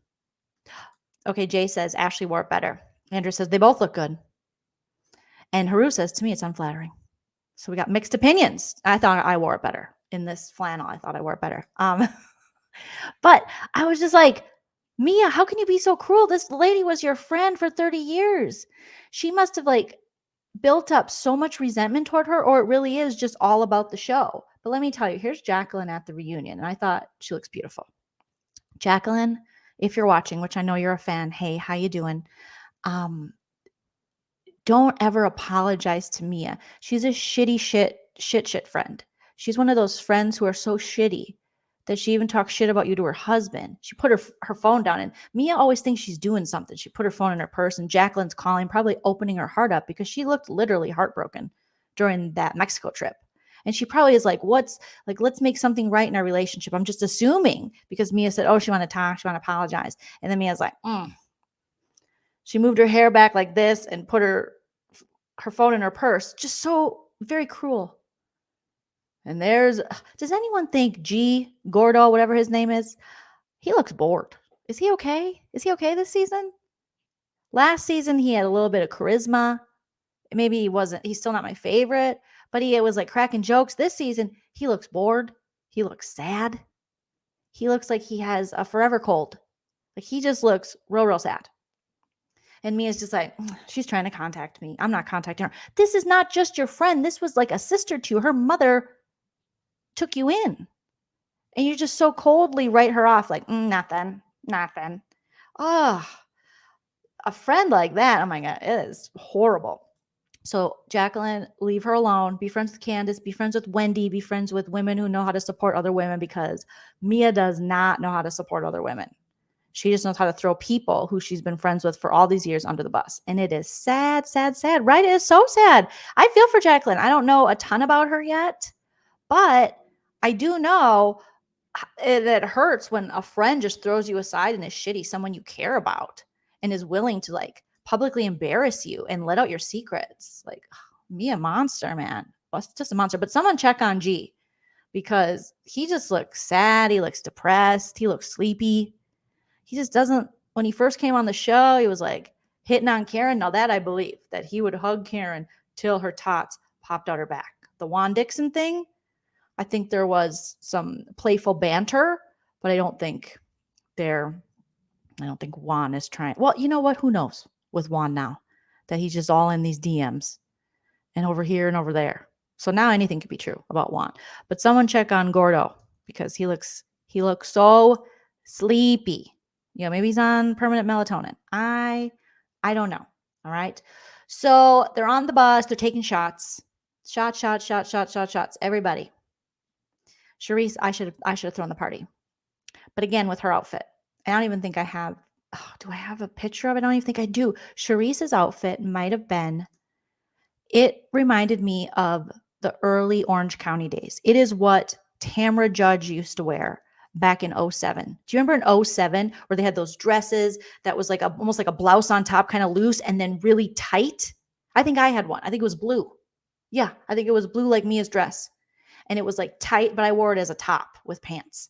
Okay, Jay says Ashley wore it better. Andrew says they both look good. And Haru says, to me, it's unflattering. So we got mixed opinions. I thought I wore it better. In this flannel, I thought I wore it better. But I was just like, Mia, how can you be so cruel? This lady was your friend for 30 years. She must have like built up so much resentment toward her, or it really is just all about the show. But let me tell you, here's Jacqueline at the reunion, and I thought she looks beautiful. Jacqueline, if you're watching, which I know you're a fan, hey, how you doing? Um, don't ever apologize to Mia. She's a shitty shit friend. She's one of those friends who are so shitty that she even talks shit about you to her husband. She put her phone down, and Mia always thinks she's doing something. She put her phone in her purse, and Jacqueline's calling, probably opening her heart up because she looked literally heartbroken during that Mexico trip. And she probably is like, what's like, let's make something right in our relationship. I'm just assuming because Mia said, oh, she want to talk, she want to apologize. And then Mia's like, She moved her hair back like this and put her phone in her purse. Just so very cruel. And does anyone think Gordo, whatever his name is, he looks bored. Is he okay? Is he okay this season? Last season, he had a little bit of charisma. Maybe he's still not my favorite, but he was like cracking jokes. This season, he looks bored. He looks sad. He looks like he has a forever cold. Like he just looks real sad. And Mia's just like, she's trying to contact me. I'm not contacting her. This is not just your friend. This was like a sister to you. Her mother took you in. And you just so coldly write her off like, nothing. Oh, a friend like that, oh my God, it is horrible. So Jacqueline, leave her alone. Be friends with Candace. Be friends with Wendy. Be friends with women who know how to support other women because Mia does not know how to support other women. She just knows how to throw people who she's been friends with for all these years under the bus. And it is sad, right? It is so sad. I feel for Jacqueline. I don't know a ton about her yet, but I do know that it hurts when a friend just throws you aside and is shitty, someone you care about and is willing to like publicly embarrass you and let out your secrets. Like, me a monster, man. Well, it's just a monster. But someone check on G because he just looks sad. He looks depressed. He looks sleepy. He just doesn't, when he first came on the show, he was like hitting on Karen. Now that I believe that he would hug Karen till her tots popped out her back. The Juan Dixon thing, I think there was some playful banter, but I don't think Juan is trying. Well, you know what? Who knows with Juan now that he's just all in these DMs and over here and over there. So now anything could be true about Juan. But someone check on Gordo because he looks so sleepy. Maybe he's on permanent melatonin. I don't know. All right. So they're on the bus. They're taking shots. Shots. Everybody. Charisse, I should have thrown the party. But again, with her outfit. I don't even think I have. Oh, do I have a picture of it? I don't even think I do. Charisse's outfit might have been. It reminded me of the early Orange County days. It is what Tamra Judge used to wear back in 07. Do you remember in 07 where they had those dresses that was like almost like a blouse on top, kind of loose and then really tight? I think I had one. I think it was blue. Yeah, I think it was blue like Mia's dress. And it was like tight, but I wore it as a top with pants.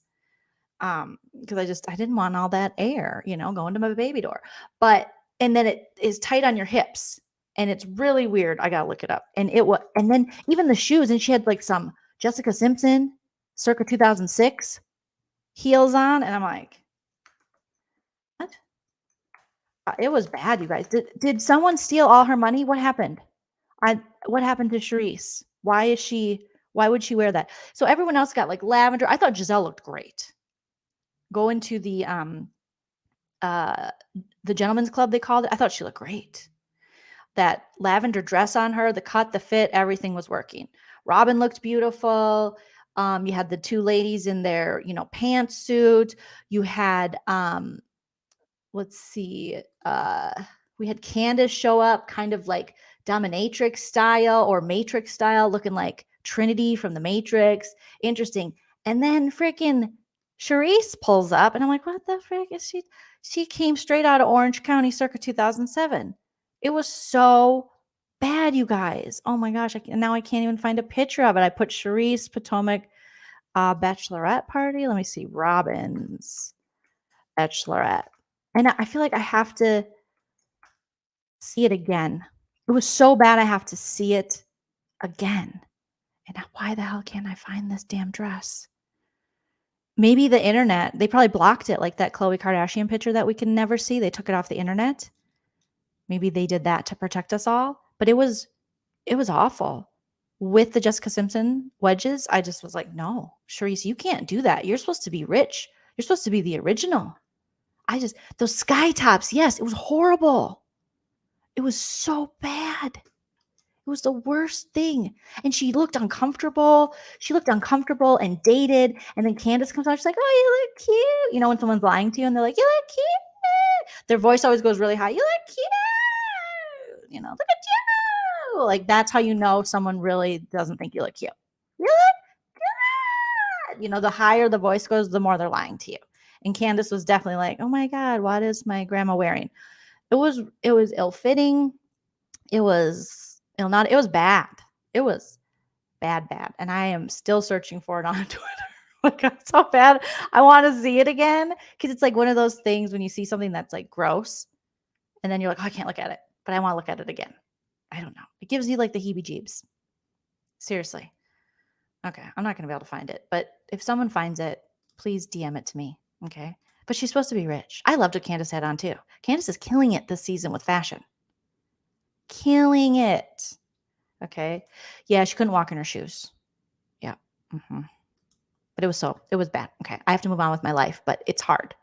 Because I didn't want all that air, going to my baby door. And then it is tight on your hips. And it's really weird. I gotta look it up. And then even the shoes, and she had like some Jessica Simpson circa 2006 heels on, and I'm like, what? It was bad, you guys. Did someone steal all her money? What happened? What happened to Charisse? Why would she wear that? So everyone else got like lavender. I thought Giselle looked great. Going to the gentleman's club, they called it. I thought she looked great. That lavender dress on her, the cut, the fit, everything was working. Robin looked beautiful. You had the two ladies in their, pantsuit. You had, let's see, we had Candace show up kind of like dominatrix style or matrix style, looking like Trinity from the Matrix. Interesting. And then freaking Charisse pulls up and I'm like, what the frick is she? She came straight out of Orange County circa 2007. It was so bad, you guys. Oh my gosh. Now I can't even find a picture of it. I put Charisse Potomac Bachelorette party. Let me see. Robin's Bachelorette. And I feel like I have to see it again. It was so bad I have to see it again. And why the hell can't I find this damn dress? Maybe the internet, they probably blocked it like that Khloe Kardashian picture that we can never see. They took it off the internet. Maybe they did that to protect us all. But it was awful. With the Jessica Simpson wedges, I just was like, no, Charisse, you can't do that. You're supposed to be rich. You're supposed to be the original. Those sky tops, yes, it was horrible. It was so bad. It was the worst thing. And she looked uncomfortable. She looked uncomfortable and dated. And then Candace comes out. She's like, oh, you look cute. You know, when someone's lying to you and they're like, you look cute. Their voice always goes really high. You look cute. You know, look at you. Like, that's how you know someone really doesn't think you look cute. You look good. You know, the higher the voice goes, the more they're lying to you. And Candace was definitely like, oh my God, what is my grandma wearing? It was ill-fitting. It was it was bad. It was bad. And I am still searching for it on Twitter. Like, it's so bad. I want to see it again. Because it's like one of those things when you see something that's like gross. And then you're like, oh, I can't look at it. But I want to look at it again. I don't know. It gives you like the heebie-jeebs. Seriously. Okay. I'm not going to be able to find it. But if someone finds it, please DM it to me. Okay. But she's supposed to be rich. I loved what Candace had on too. Candace is killing it this season with fashion. Killing it. Okay. Yeah, she couldn't walk in her shoes. Yeah. But it was bad. Okay. I have to move on with my life, but it's hard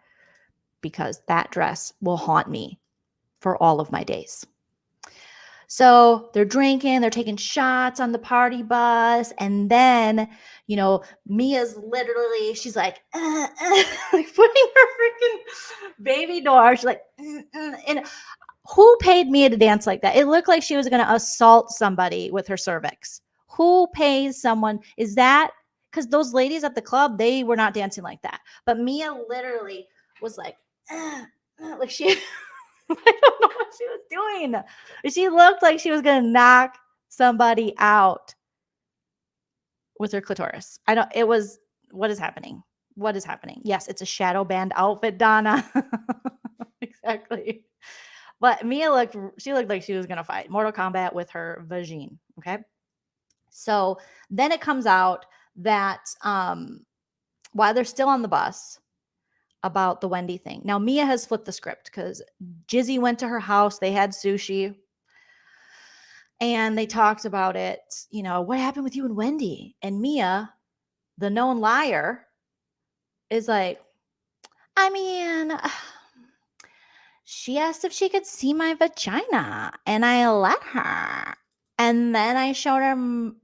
because that dress will haunt me for all of my days. So they're drinking, they're taking shots on the party bus. And then, you know, Mia's literally, she's like, like putting her freaking baby door. She's like, and who paid Mia to dance like that? It looked like she was going to assault somebody with her cervix. Who pays someone? Is that because those ladies at the club, they were not dancing like that. But Mia literally was like she, I don't know what she was doing. She looked like she was going to knock somebody out with her clitoris. What is happening? What is happening? Yes, it's a shadow band outfit, Donna. Exactly. But Mia looked like she was going to fight Mortal Kombat with her vagina. Okay. So then it comes out that while they're still on the bus about the Wendy thing. Now, Mia has flipped the script because Jizzy went to her house. They had sushi and they talked about it. You know, what happened with you and Wendy? And Mia, the known liar, is like, I mean, she asked if she could see my vagina and I let her. And then I showed her,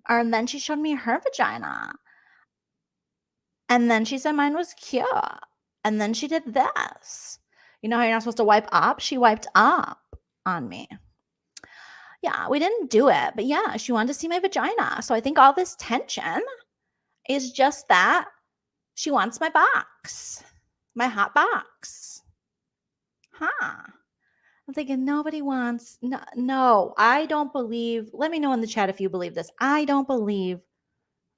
and then she showed me her vagina. And then she said mine was cute. And then she did this. You know how you're not supposed to wipe up? She wiped up on me. Yeah, we didn't do it. But yeah, she wanted to see my vagina. So I think all this tension is just that she wants my box, my hot box. Huh. I'm thinking nobody wants, no, I don't believe, let me know in the chat if you believe this. I don't believe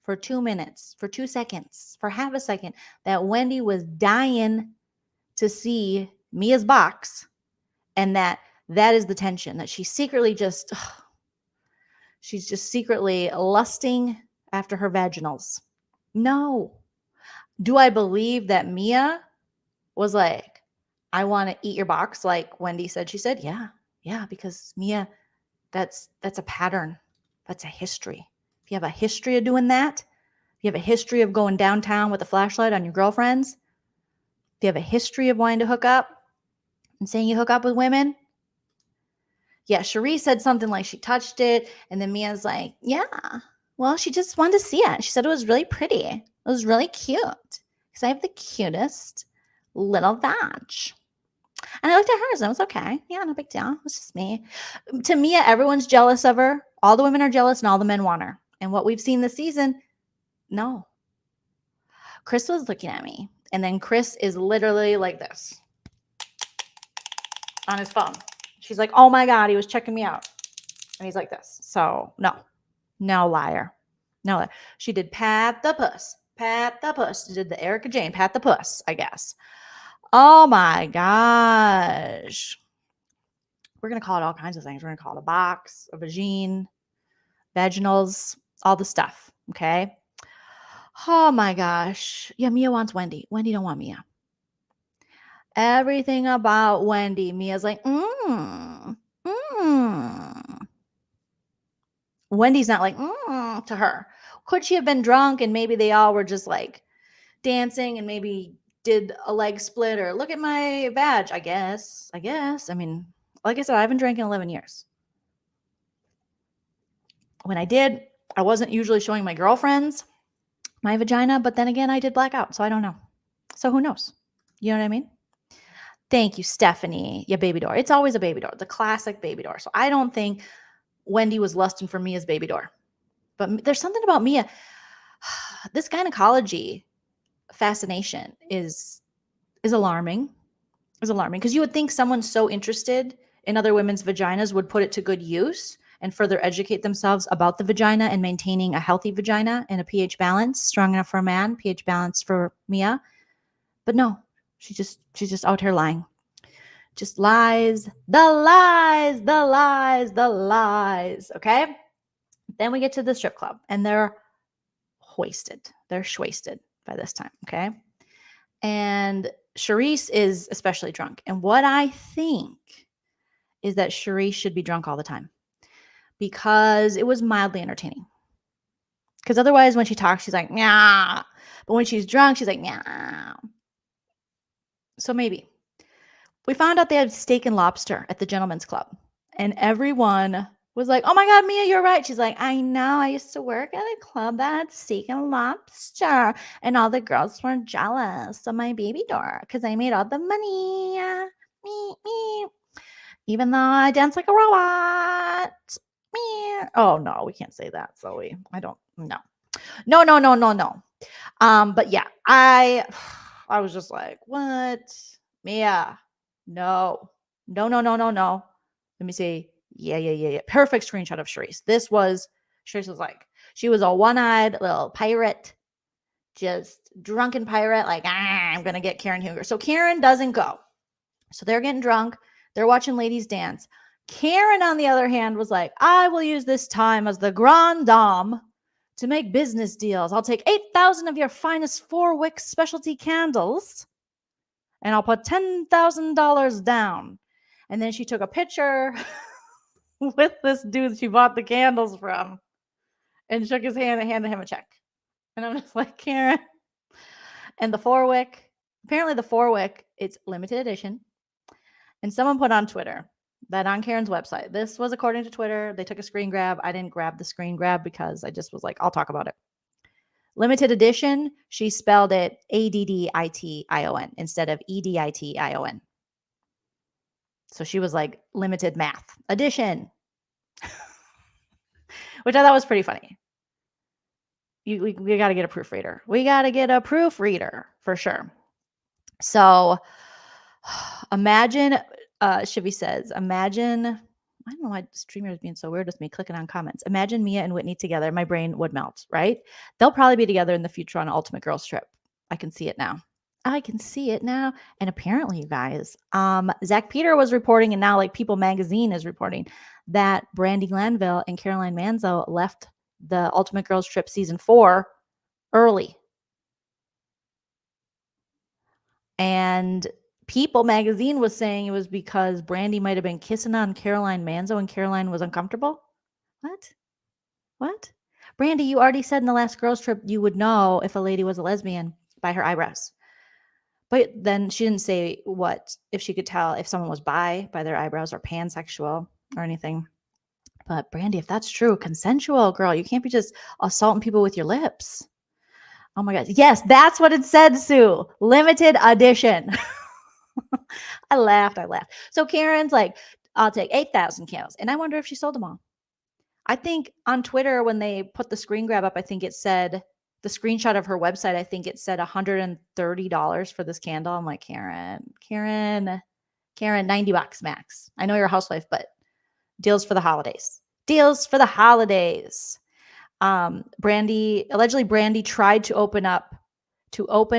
for 2 minutes, for 2 seconds, for half a second that Wendy was dying to see Mia's box and that is the tension, that she's secretly she's just secretly lusting after her vaginals. No. Do I believe that Mia was like, I want to eat your box like Wendy said she said? Yeah, because Mia, that's a pattern. That's a history. If you have a history of doing that, if you have a history of going downtown with a flashlight on your girlfriends, if you have a history of wanting to hook up and saying you hook up with women. Yeah, Charisse said something like she touched it, and then Mia's like, yeah, well, she just wanted to see it. She said it was really pretty. It was really cute because I have the cutest little vag. And I looked at hers and it was okay. Yeah, no big deal. It was just me. To Mia, everyone's jealous of her. All the women are jealous and all the men want her. And what we've seen this season, no. Chris was looking at me. And then Chris is literally like this on his phone. She's like, oh my God, he was checking me out. And he's like this. So no liar. No, she did pat the puss. She did the Erica Jane, pat the puss, I guess. Oh my gosh. We're going to call it all kinds of things. We're going to call it a box, a vagine, vaginals, all the stuff. Okay. Oh my gosh. Yeah, Mia wants Wendy. Wendy don't want Mia. Everything about Wendy, Mia's like, Wendy's not like, to her. Could she have been drunk and maybe they all were just like dancing and maybe did a leg split or look at my badge? I guess. I mean, like I said, I haven't drank in 11 years. When I did, I wasn't usually showing my girlfriends my vagina, but then again, I did black out, so I don't know. So who knows? You know what I mean? Thank you, Stephanie. Yeah, baby door. It's always a baby door, the classic baby door. So I don't think Wendy was lusting for Mia's baby door. But there's something about Mia. This gynecology fascination is alarming. Is alarming because you would think someone so interested in other women's vaginas would put it to good use and further educate themselves about the vagina and maintaining a healthy vagina and a pH balance strong enough for a man, pH balance for Mia. But no, she's just out here lying. Just lies, the lies, the lies, the lies. Okay. Then we get to the strip club and they're hoisted. They're shwasted by this time. Okay. And Charisse is especially drunk. And what I think is that Charisse should be drunk all the time because it was mildly entertaining. Because otherwise, when she talks, she's like, yeah. But when she's drunk, she's like, yeah. So maybe. We found out they had steak and lobster at the Gentlemen's Club. And everyone was like, oh my God, Mia, you're right. She's like, I know. I used to work at a club that had steak and lobster. And all the girls were jealous of my baby door because I made all the money. Me. Even though I dance like a robot. Me. Oh, no, we can't say that, Zoe. I don't, no. No. But yeah, I was just like, what? Mia, no. Let me see. Yeah. Perfect screenshot of Charisse. Charisse was like, she was a one-eyed little pirate, just drunken pirate, like, I'm going to get Karen Huger. So Karen doesn't go. So they're getting drunk. They're watching ladies dance. Karen, on the other hand, was like, I will use this time as the grand dame to make business deals. I'll take 8,000 of your finest 4-wick specialty candles and I'll put $10,000 down. And then she took a picture with this dude she bought the candles from and shook his hand and handed him a check. And I'm just like, Karen. And the 4-wick, apparently the 4-wick, it's limited edition. And someone put on Twitter that on Karen's website, this was according to Twitter, they took a screen grab. I didn't grab the screen grab because I just was like, I'll talk about it. Limited edition, she spelled it ADDITION instead of EDITION. So she was like, limited math edition, which I thought was pretty funny. We got to get a proofreader. We got to get a proofreader for sure. So imagine, Shivy says, I don't know why Streamer is being so weird with me clicking on comments. Imagine Mia and Whitney together. My brain would melt, right? They'll probably be together in the future on Ultimate Girls Trip. I can see it now. And apparently, you guys, Zach Peter was reporting, and now like People Magazine is reporting that Brandi Glanville and Caroline Manzo left the Ultimate Girls Trip season 4 early. And People Magazine was saying it was because Brandi might have been kissing on Caroline Manzo and Caroline was uncomfortable. What? Brandi, you already said in the last girls trip you would know if a lady was a lesbian by her eyebrows. But then she didn't say what, if she could tell if someone was bi by their eyebrows or pansexual or anything. But Brandi, if that's true, consensual, girl, you can't be just assaulting people with your lips. Oh my God. Yes, that's what it said, Sue. Limited edition. I laughed. So Karen's like, I'll take 8,000 candles. And I wonder if she sold them all. I think on Twitter, when they put the screen grab up, I think it said, the screenshot of her website, I think it said $130 for this candle. I'm like, Karen, $90 max. I know you're a housewife, but deals for the holidays. Brandi tried to open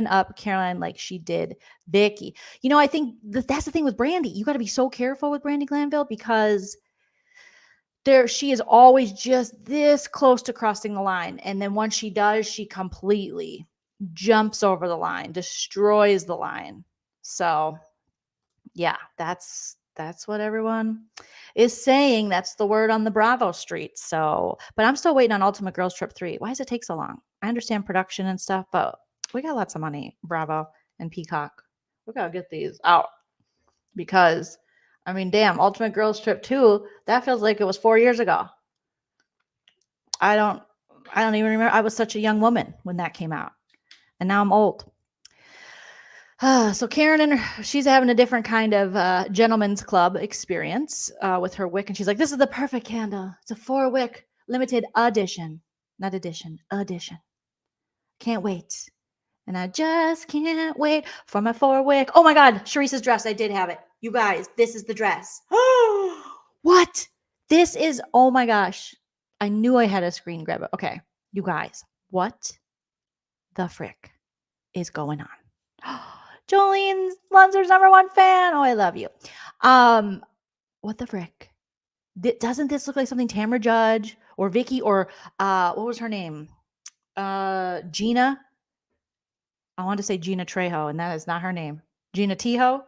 up Caroline like she did Vicky. You know, I think that's the thing with Brandi. You got to be so careful with Brandi Glanville because she is always just this close to crossing the line. And then once she does, she completely jumps over the line, destroys the line. So yeah, that's what everyone is saying. That's the word on the Bravo street. So, but I'm still waiting on Ultimate Girls Trip 3. Why does it take so long? I understand production and stuff, but we got lots of money, Bravo and Peacock. We got to get these out because, I mean, damn, Ultimate Girls Trip 2, that feels like it was 4 years ago. I don't even remember. I was such a young woman when that came out, and now I'm old. So Karen she's having a different kind of gentleman's club experience with her wick, and she's like, "This is the perfect candle. It's a 4-wick limited edition, not edition, edition. Can't wait, and I just can't wait for my 4-wick." Oh my God, Charisse's dress! I did have it, you guys. This is the dress. What? This is, oh my gosh! I knew I had a screen grab it. Okay, you guys, what the frick is going on? Joleen Lunzer's #1 fan. Oh, I love you. What the frick? Doesn't this look like something Tamra Judge or Vicky or what was her name? Gina. I wanted to say Gina Trejo, and that is not her name. Gina Tejo.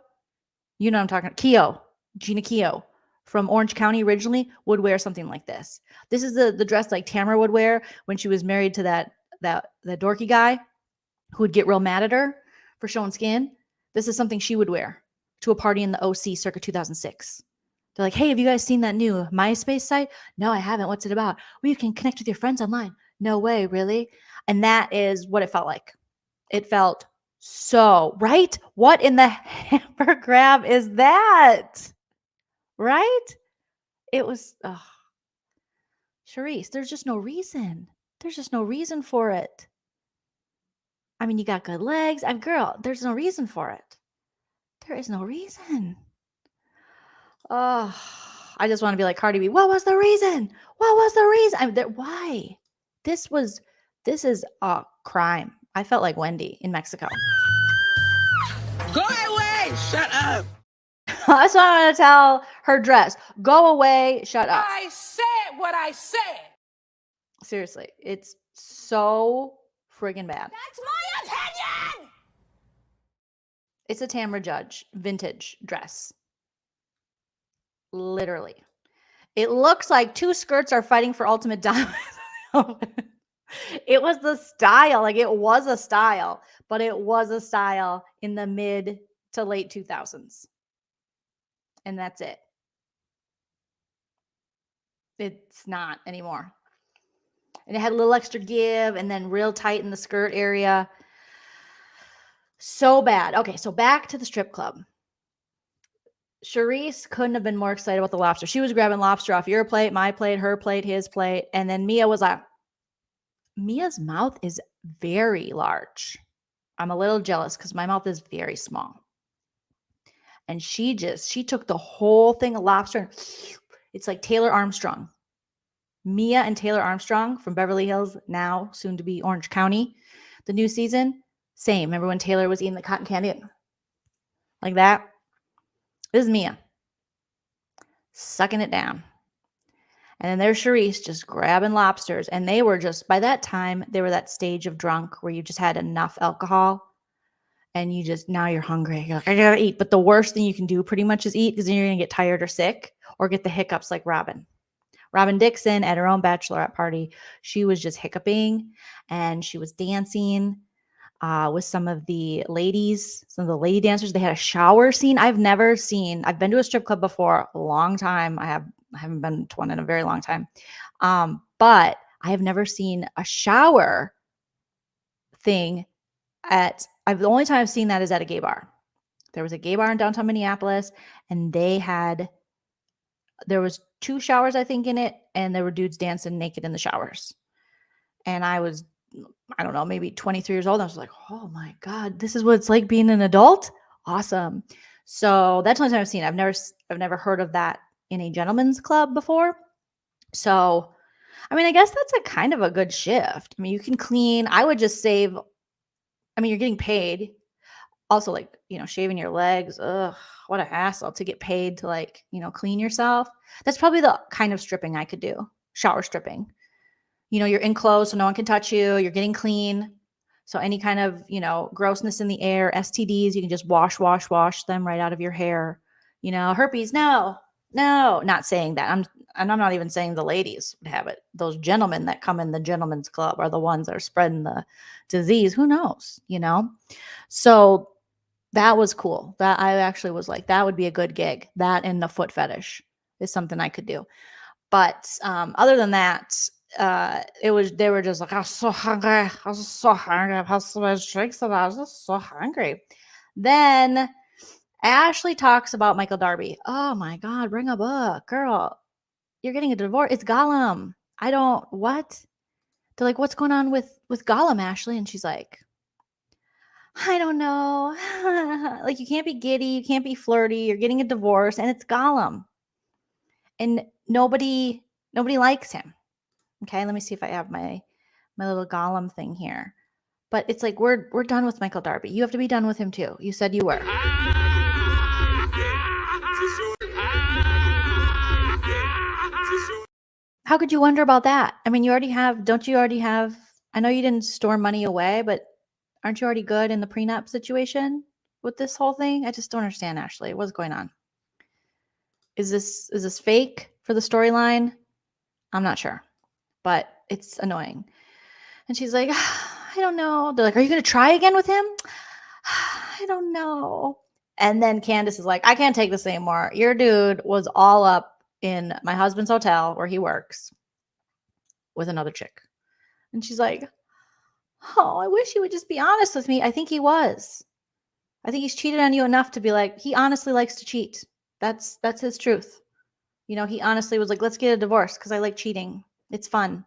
You know what I'm talking about. Keough. Gina Keough from Orange County originally would wear something like this. This is the dress like Tamra would wear when she was married to that dorky guy who would get real mad at her for showing skin. This is something she would wear to a party in the OC circa 2006. They're like, "Hey, have you guys seen that new MySpace site?" "No, I haven't. What's it about?" "Well, you can connect with your friends online." "No way, really?" And that is what it felt like. It felt so, right? What in the hammer grab is that? Right? It was, Charisse, there's just no reason. There's just no reason for it. I mean, you got good legs. Girl, there's no reason for it. There is no reason. Oh, I just want to be like Cardi B. What was the reason? What was the reason? Why? This is a crime. I felt like Wendy in Mexico. Go away! Shut up! That's what I'm going to tell her dress. Go away. Shut up. I said what I said. Seriously, it's so friggin' bad. That's my opinion! It's a Tamra Judge vintage dress. Literally. It looks like 2 skirts are fighting for ultimate dominance. It was the style. Like, it was a style, but it was a style in the mid to late 2000s. And that's it. It's not anymore. And it had a little extra give and then real tight in the skirt area. So bad. Okay, so back to the strip club. Charisse couldn't have been more excited about the lobster. She was grabbing lobster off your plate, my plate, her plate, his plate. And then Mia was like, Mia's mouth is very large. I'm a little jealous because my mouth is very small. And she took the whole thing of lobster and it's like Taylor Armstrong. Mia and Taylor Armstrong from Beverly Hills, now soon to be Orange County. The new season, same. Remember when Taylor was eating the cotton candy? Like that? This is Mia. Sucking it down. And then there's Charisse just grabbing lobsters. And they were just, by that time, they were that stage of drunk where you just had enough alcohol and now you're hungry. You're like, I gotta eat. But the worst thing you can do pretty much is eat because then you're going to get tired or sick or get the hiccups like Robin. Robin Dixon at her own bachelorette party, she was just hiccuping and she was dancing with some of the ladies, some of the lady dancers. They had a shower scene. I've been to a strip club before a long time. I haven't been to one in a very long time. But I have never seen a shower thing the only time I've seen that is at a gay bar. There was a gay bar in downtown Minneapolis and there was 2 showers, I think, in it, and there were dudes dancing naked in the showers. And I was, I don't know, maybe 23 years old. I was like, oh my God, this is what it's like being an adult? Awesome. So that's the only time I've seen it. I've never heard of that in a gentleman's club before. So, I mean, I guess that's a kind of a good shift. I mean, you can clean. I would just save. I mean, you're getting paid. Also, like, shaving your legs. Ugh, what a hassle to get paid to, like, clean yourself. That's probably the kind of stripping I could do. Shower stripping. You're in clothes so no one can touch you. You're getting clean. So any kind of, grossness in the air, STDs, you can just wash them right out of your hair. Herpes, no, not saying that. I'm not even saying the ladies would have it. Those gentlemen that come in the gentlemen's club are the ones that are spreading the disease. Who knows, So that was cool. That I actually was like, that would be a good gig. That and the foot fetish is something I could do. But other than that, they were just like, I was so hungry. I was so hungry. I've had so much drinks and I was just so hungry. Then Ashley talks about Michael Darby. Oh my God, bring a book. Girl, you're getting a divorce. It's Gollum. What? They're like, what's going on with Gollum, Ashley? And she's like, I don't know. Like, you can't be giddy. You can't be flirty. You're getting a divorce and it's Gollum. And nobody likes him. Okay, let me see if I have my little Gollum thing here. But it's like, we're done with Michael Darby. You have to be done with him too. You said you were. How could you wonder about that? I mean, don't you already have, I know you didn't store money away, but aren't you already good in the prenup situation with this whole thing? I just don't understand, Ashley. What's going on? Is this fake for the storyline? I'm not sure, but it's annoying. And she's like, I don't know. They're like, are you going to try again with him? I don't know. And then Candace is like, I can't take this anymore. Your dude was all up in my husband's hotel where he works with another chick. And she's like, oh, I wish he would just be honest with me. I think he was. I think he's cheated on you enough to be like, he honestly likes to cheat. That's his truth. He honestly was like, let's get a divorce because I like cheating. It's fun.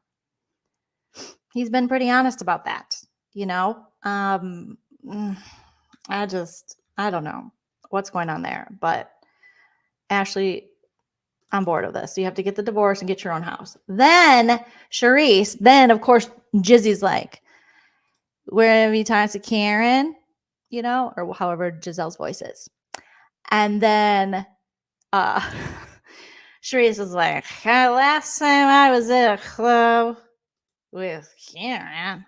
He's been pretty honest about that, I don't know what's going on there, but Ashley, I'm bored of this. You have to get the divorce and get your own house. Then Charisse, of course, Jizzy's like, wherever he talks to Karen, or however Giselle's voice is. And then Charisse is like, last time I was at a club with Karen,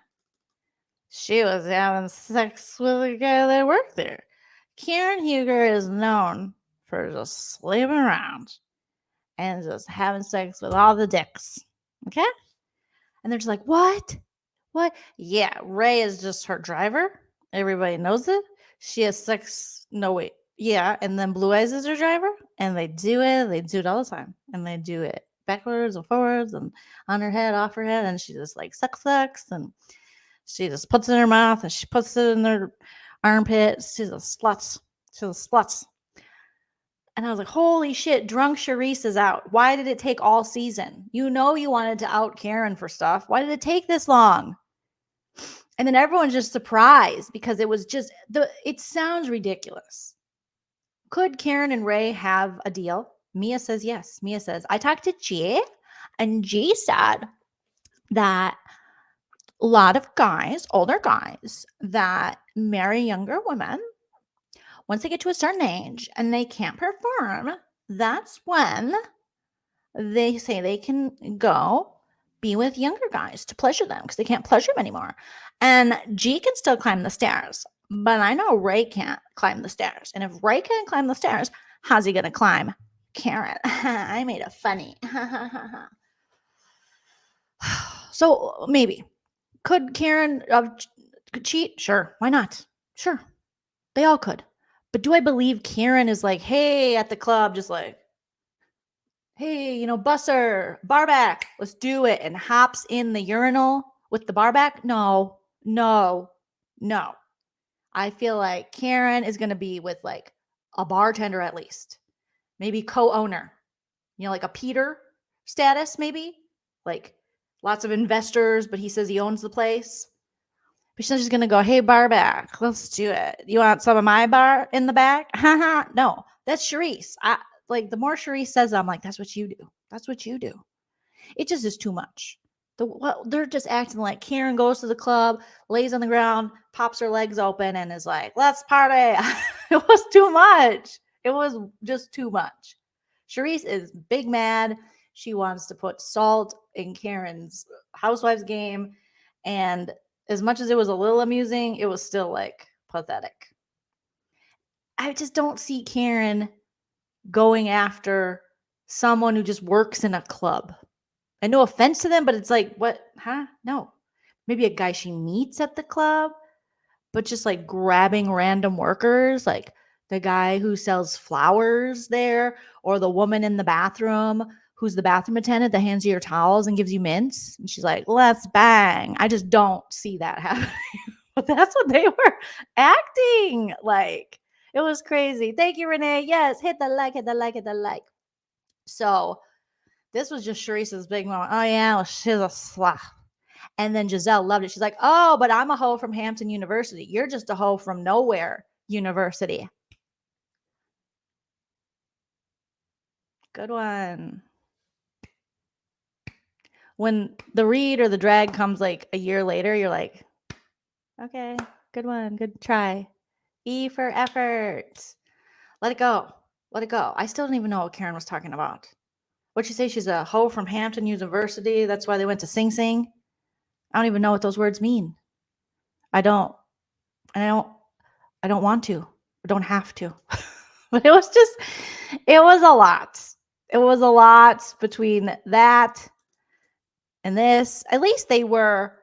she was having sex with a guy that worked there. Karen Huger is known for just sleeping around and just having sex with all the dicks. Okay? And they're just like, what? What? Yeah, Ray is just her driver. Everybody knows it. She has sex. No, wait. Yeah, and then Blue Eyes is her driver. And they do it. They do it all the time. And they do it backwards and forwards and on her head, off her head. And she just like sucks. And she just puts it in her mouth and she puts it in her armpits. She's a slut. And I was like, holy shit, drunk Charisse is out. Why did it take all season? You wanted to out Karen for stuff. Why did it take this long? And then everyone's just surprised because it was just, it sounds ridiculous. Could Karen and Ray have a deal? Mia says yes. Mia says, I talked to G, and G said that a lot of guys, older guys, that marry younger women, once they get to a certain age and they can't perform, that's when they say they can go be with younger guys to pleasure them because they can't pleasure them anymore. And G can still climb the stairs, but I know Ray can't climb the stairs. And if Ray can't climb the stairs, how's he going to climb Karen? I made a funny. So maybe. Could Karen cheat? Sure. Why not? Sure. They all could. But do I believe Karen is like, hey, at the club, just like, hey, busser, bar back, let's do it, and hops in the urinal with the bar back? No. I feel like Karen is going to be with like a bartender at least, maybe co-owner, like a Peter status, maybe like lots of investors, but he says he owns the place. But she's just going to go, hey, bar back, let's do it. You want some of my bar in the back? No, that's Charisse. Like the more Charisse says, I'm like, that's what you do. That's what you do. It just is too much. They're just acting like Karen goes to the club, lays on the ground, pops her legs open, and is like, "Let's party." It was too much. It was just too much. Charisse is big mad. She wants to put salt in Karen's Housewives game, and as much as it was a little amusing, it was still like pathetic. I just don't see Karen going after someone who just works in a club. And no offense to them, but it's like, what? Huh? No. Maybe a guy she meets at the club, but just like grabbing random workers, like the guy who sells flowers there, or the woman in the bathroom who's the bathroom attendant that hands you your towels and gives you mints. And she's like, let's bang. I just don't see that happening. But that's what they were acting like. It was crazy. Thank you, Renee. Yes, hit the like, hit the like, hit the like. So this was just Charisse's big moment. Oh, yeah, well, she's a slut. And then Giselle loved it. She's like, oh, but I'm a hoe from Hampton University. You're just a hoe from nowhere university. Good one. When the read or the drag comes like a year later, you're like, okay, good one. Good try. E for effort. Let it go. Let it go. I still don't even know what Karen was talking about. What'd she say? She's a hoe from Hampton University. That's why they went to Sing Sing. I don't even know what those words mean. I don't want to. I don't have to. But it was a lot. It was a lot between that and this. At least they were,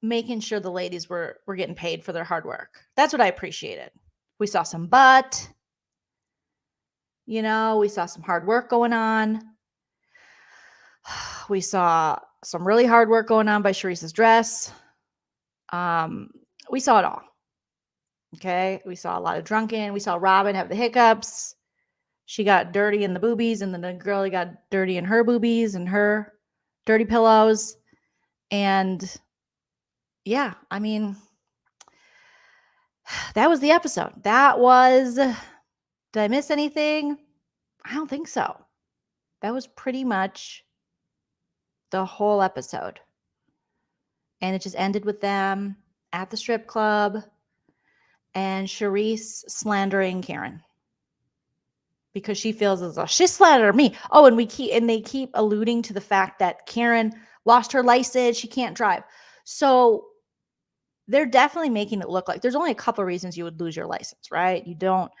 making sure the ladies were getting paid for their hard work. That's what I appreciated. We saw some butt. We saw some hard work going on. We saw some really hard work going on by Charisse's dress. We saw it all. Okay. We saw a lot of Drunken. We saw Robin have the hiccups. She got dirty in the boobies, and then the girlie got dirty in her boobies and her dirty pillows. And yeah, I mean, that was the episode. Did I miss anything? I don't think so. That was pretty much the whole episode. And it just ended with them at the strip club and Charisse slandering Karen because she feels as though she slandered me. Oh, and they keep alluding to the fact that Karen lost her license. She can't drive. So they're definitely making it look like there's only a couple of reasons you would lose your license, right? You don't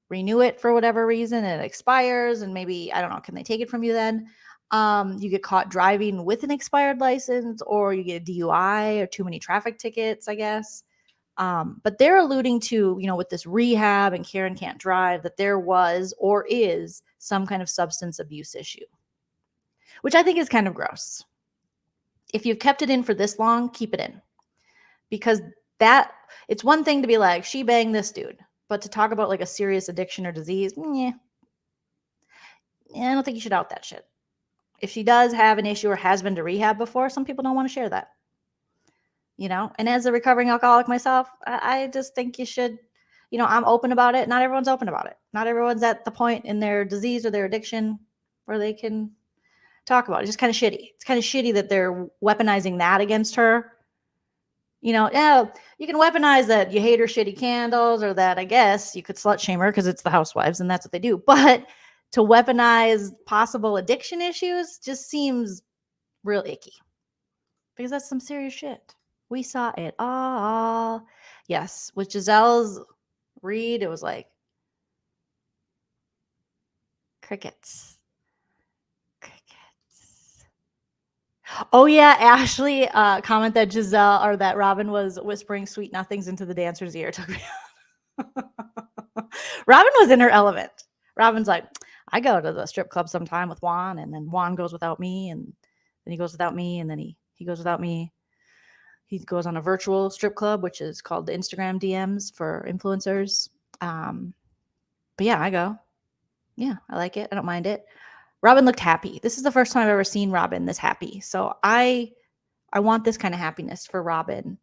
renew it for whatever reason and it expires, and maybe, I don't know, can they take it from you then? You get caught driving with an expired license, or you get a DUI or too many traffic tickets, I guess. But they're alluding to, with this rehab and Karen can't drive, that there was or is some kind of substance abuse issue, which I think is kind of gross. If you've kept it in for this long, keep it in. Because it's one thing to be like, she banged this dude, but to talk about like a serious addiction or disease, I don't think you should out that shit. If she does have an issue or has been to rehab before, some people don't want to share that. And as a recovering alcoholic myself, I just think you should, I'm open about it. Not everyone's open about it. Not everyone's at the point in their disease or their addiction where they can talk about it. It's just kind of shitty. It's kind of shitty that they're weaponizing that against her. Yeah, you can weaponize that you hate her shitty candles, or that I guess you could slut shame her because it's the Housewives and that's what they do. But to weaponize possible addiction issues just seems real icky, because that's some serious shit. We saw it all. Yes, with Giselle's read, it was like crickets. Oh yeah, Ashley comment that Giselle or that Robin was whispering sweet nothings into the dancer's ear. Robin was in her element. Robin's like, I go to the strip club sometime with Juan, and then Juan goes without me, and then he goes without me, and then he goes without me. He goes on a virtual strip club, which is called the Instagram DMs for influencers. But yeah, I go. Yeah, I like it. I don't mind it. Robin looked happy. This is the first time I've ever seen Robin this happy. So I want this kind of happiness for Robin.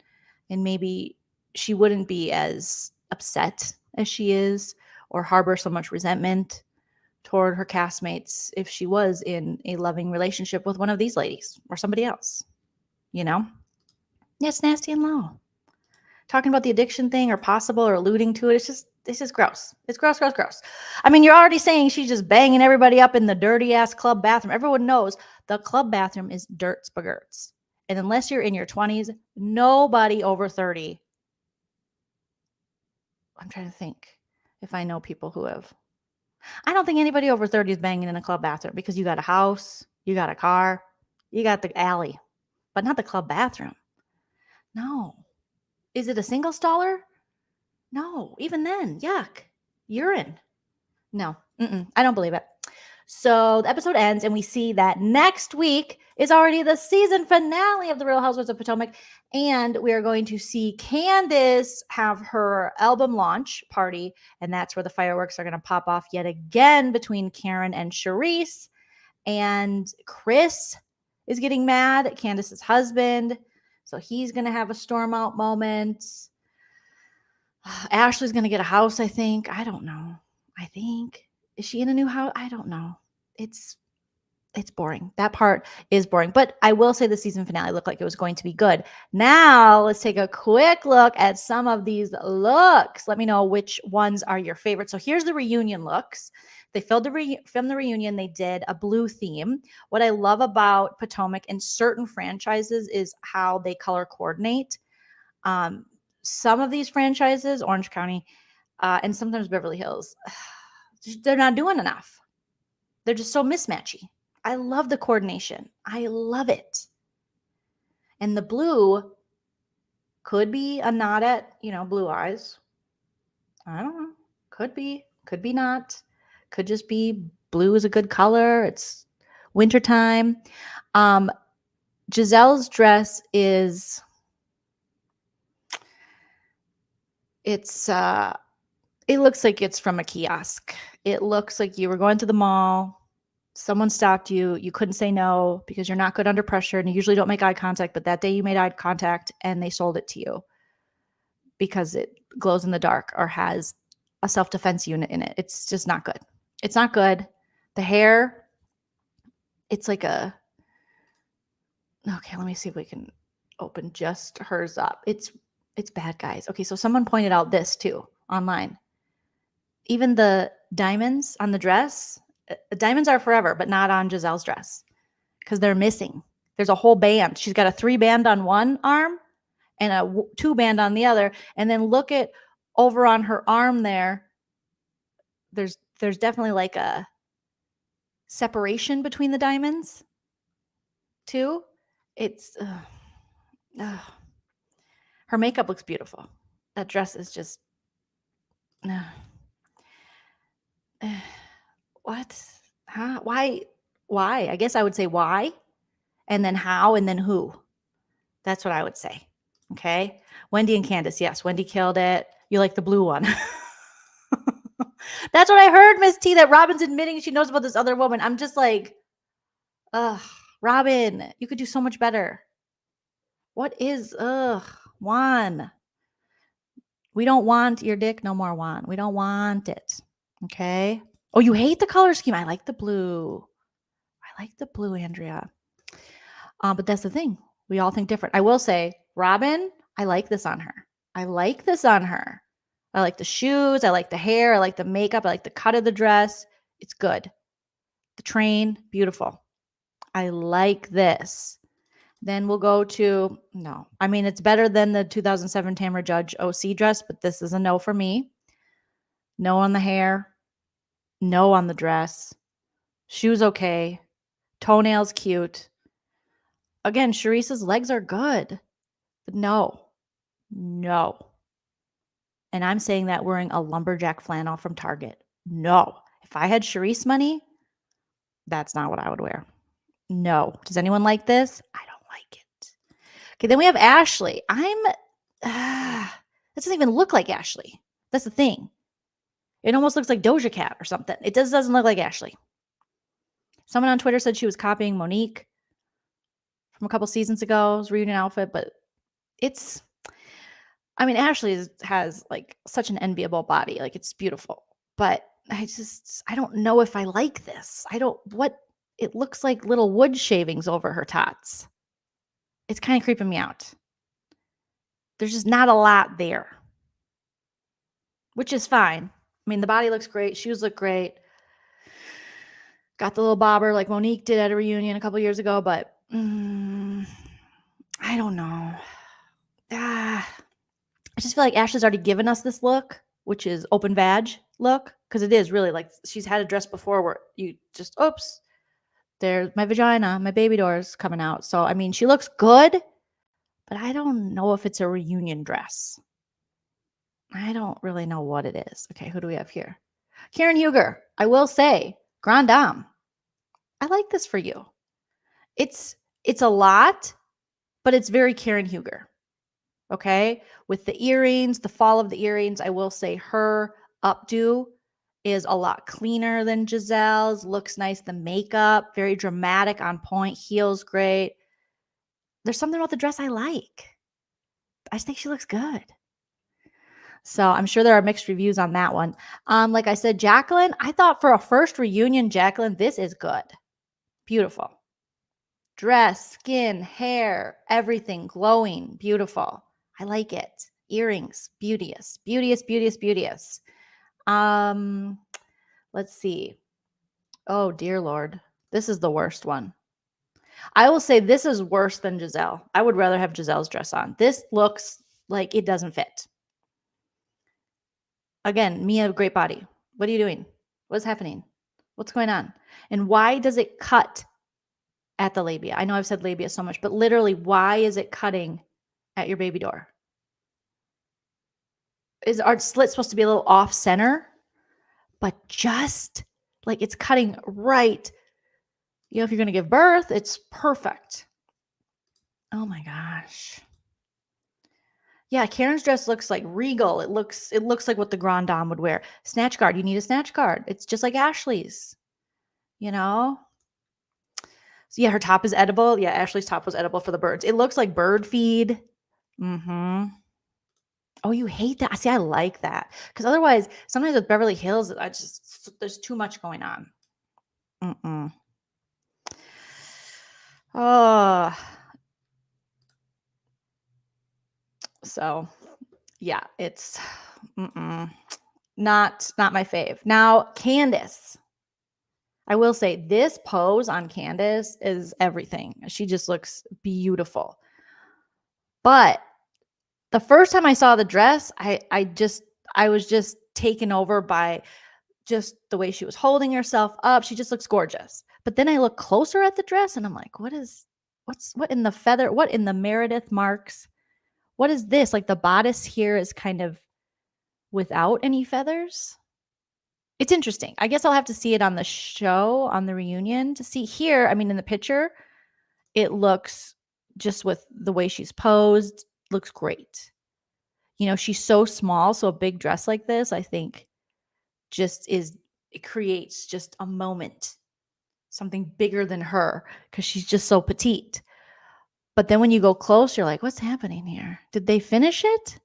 And maybe she wouldn't be as upset as she is or harbor so much resentment toward her castmates if she was in a loving relationship with one of these ladies or somebody else, you know? Yeah, it's nasty and low. Talking about the addiction thing or possible or alluding to it, it's just gross. It's gross, gross, gross. I mean, you're already saying she's just banging everybody up in the dirty ass club bathroom. Everyone knows the club bathroom is dirt spagurts. And unless you're in your 20s, nobody over 30. I'm trying to think if I know people who have. I don't think anybody over 30 is banging in a club bathroom because you got a house, you got a car, you got the alley, but not the club bathroom. No. Is it a single staller? No. Even then, yuck. Urine. No. I don't believe it. So the episode ends and we see that next week is already the season finale of The Real Housewives of Potomac. And we are going to see Candace have her album launch party. And that's where the fireworks are going to pop off yet again between Karen and Charisse. And Chris is getting mad at Candace's husband. So he's going to have a storm out moment. Ashley's going to get a house, I think. I don't know. I think. Is she in a new house? I don't know. It's boring. That part is boring. But I will say the season finale looked like it was going to be good. Now, let's take a quick look at some of these looks. Let me know which ones are your favorite. So here's the reunion looks. They filmed the reunion. They did a blue theme. What I love about Potomac and certain franchises is how they color coordinate. Some of these franchises, Orange County, and sometimes Beverly Hills, they're not doing enough. They're just so mismatchy. I love the coordination. I love it. And the blue could be a nod at, blue eyes. I don't know. Could be not. Could just be blue is a good color. It's wintertime. Giselle's dress is, it looks like it's from a kiosk. It looks like you were going to the mall. Someone stopped you. You couldn't say no because you're not good under pressure and you usually don't make eye contact. But that day you made eye contact and they sold it to you because it glows in the dark or has a self-defense unit in it. It's just not good. It's not good. The hair, it's like okay, let me see if we can open just hers up. It's bad, guys. Okay, so someone pointed out this too online. Even the diamonds on the dress, diamonds are forever, but not on Giselle's dress because they're missing. There's a whole band. She's got a 3-band on one arm and a 2-band on the other. And then look at over on her arm there. There's definitely like a separation between the diamonds too. It's her makeup looks beautiful. That dress is just what? Huh? Why? I guess I would say why, and then how, and then who. That's what I would say. Okay. Wendy and Candace. Yes, Wendy killed it. You like the blue one. That's what I heard, Miss T, that Robin's admitting she knows about this other woman. I'm just like, Robin, you could do so much better. What is, Juan? We don't want your dick no more, Juan. We don't want it. Okay. Oh, you hate the color scheme. I like the blue. Andrea. But that's the thing. We all think different. I will say, Robin, I like this on her. I like the shoes. I like the hair. I like the makeup. I like the cut of the dress. It's good. The train, beautiful. I like this. Then we'll go to, no. I mean, it's better than the 2007 Tamara Judge OC dress, but this is a no for me. No on the hair. No on the dress. Shoes okay. Toenails cute. Again, Charisse's legs are good. But no. And I'm saying that wearing a lumberjack flannel from Target. No. If I had Charisse money, that's not what I would wear. No. Does anyone like this? I don't like it. Okay, then we have Ashley. That doesn't even look like Ashley. That's the thing. It almost looks like Doja Cat or something. It just doesn't look like Ashley. Someone on Twitter said she was copying Monique from a couple seasons ago's reunion outfit, but Ashley has like such an enviable body. Like, it's beautiful, but don't know if I like this. It looks like little wood shavings over her tots. It's kind of creeping me out. There's just not a lot there, which is fine. I mean, the body looks great. Shoes look great. Got the little bobber like Monique did at a reunion a couple years ago, but I don't know. I just feel like Ashley's already given us this look, which is open vag look, because it is really like she's had a dress before where you just, oops, there's my vagina, my baby door's coming out. So, I mean, she looks good, but I don't know if it's a reunion dress. I don't really know what it is. Okay, who do we have here? Karen Huger. I will say, Grand Dame. I like this for you. It's a lot, but it's very Karen Huger. Okay? With the earrings, the fall of the earrings, I will say her updo is a lot cleaner than Giselle's. Looks nice. The makeup, very dramatic, on point. Heels great. There's something about the dress I like. I just think she looks good. So I'm sure there are mixed reviews on that one. Like I said, Jacqueline, I thought for a first reunion, Jacqueline, this is good. Beautiful. Dress, skin, hair, everything glowing, beautiful. I like it. Earrings, beauteous, beauteous, beauteous, beauteous. Let's see. Oh, dear Lord. This is the worst one. I will say this is worse than Giselle. I would rather have Giselle's dress on. This looks like it doesn't fit. Again, Mia, great body. What are you doing? What's happening? What's going on? And why does it cut at the labia? I know I've said labia so much, but literally, why is it cutting at your baby door? Is our slit supposed to be a little off center? But just like it's cutting right. You know, if you're going to give birth, it's perfect. Oh my gosh. Yeah, Karen's dress looks like regal. It looks like what the Grand Dame would wear. Snatch guard. You need a snatch guard. It's just like Ashley's, you know? So yeah, her top is edible. Yeah, Ashley's top was edible for the birds. It looks like bird feed. Mm-hmm. Oh, you hate that? See, I like that. Because otherwise, sometimes with Beverly Hills, there's too much going on. Mm-mm. Oh. So yeah, it's not my fave. Now, Candace. I will say this pose on Candace is everything. She just looks beautiful. But the first time I saw the dress, I was just taken over by just the way she was holding herself up. She just looks gorgeous. But then I look closer at the dress and I'm like, what in the feather? What in the Meredith marks? What is this? Like the bodice here is kind of without any feathers. It's interesting. I guess I'll have to see it on the show, on the reunion to see here. I mean, in the picture, it looks just with the way she's posed, looks great. You know, she's so small. So a big dress like this, I think it creates just a moment, something bigger than her because she's just so petite. But then when you go close, you're like, what's happening here? Did they finish it?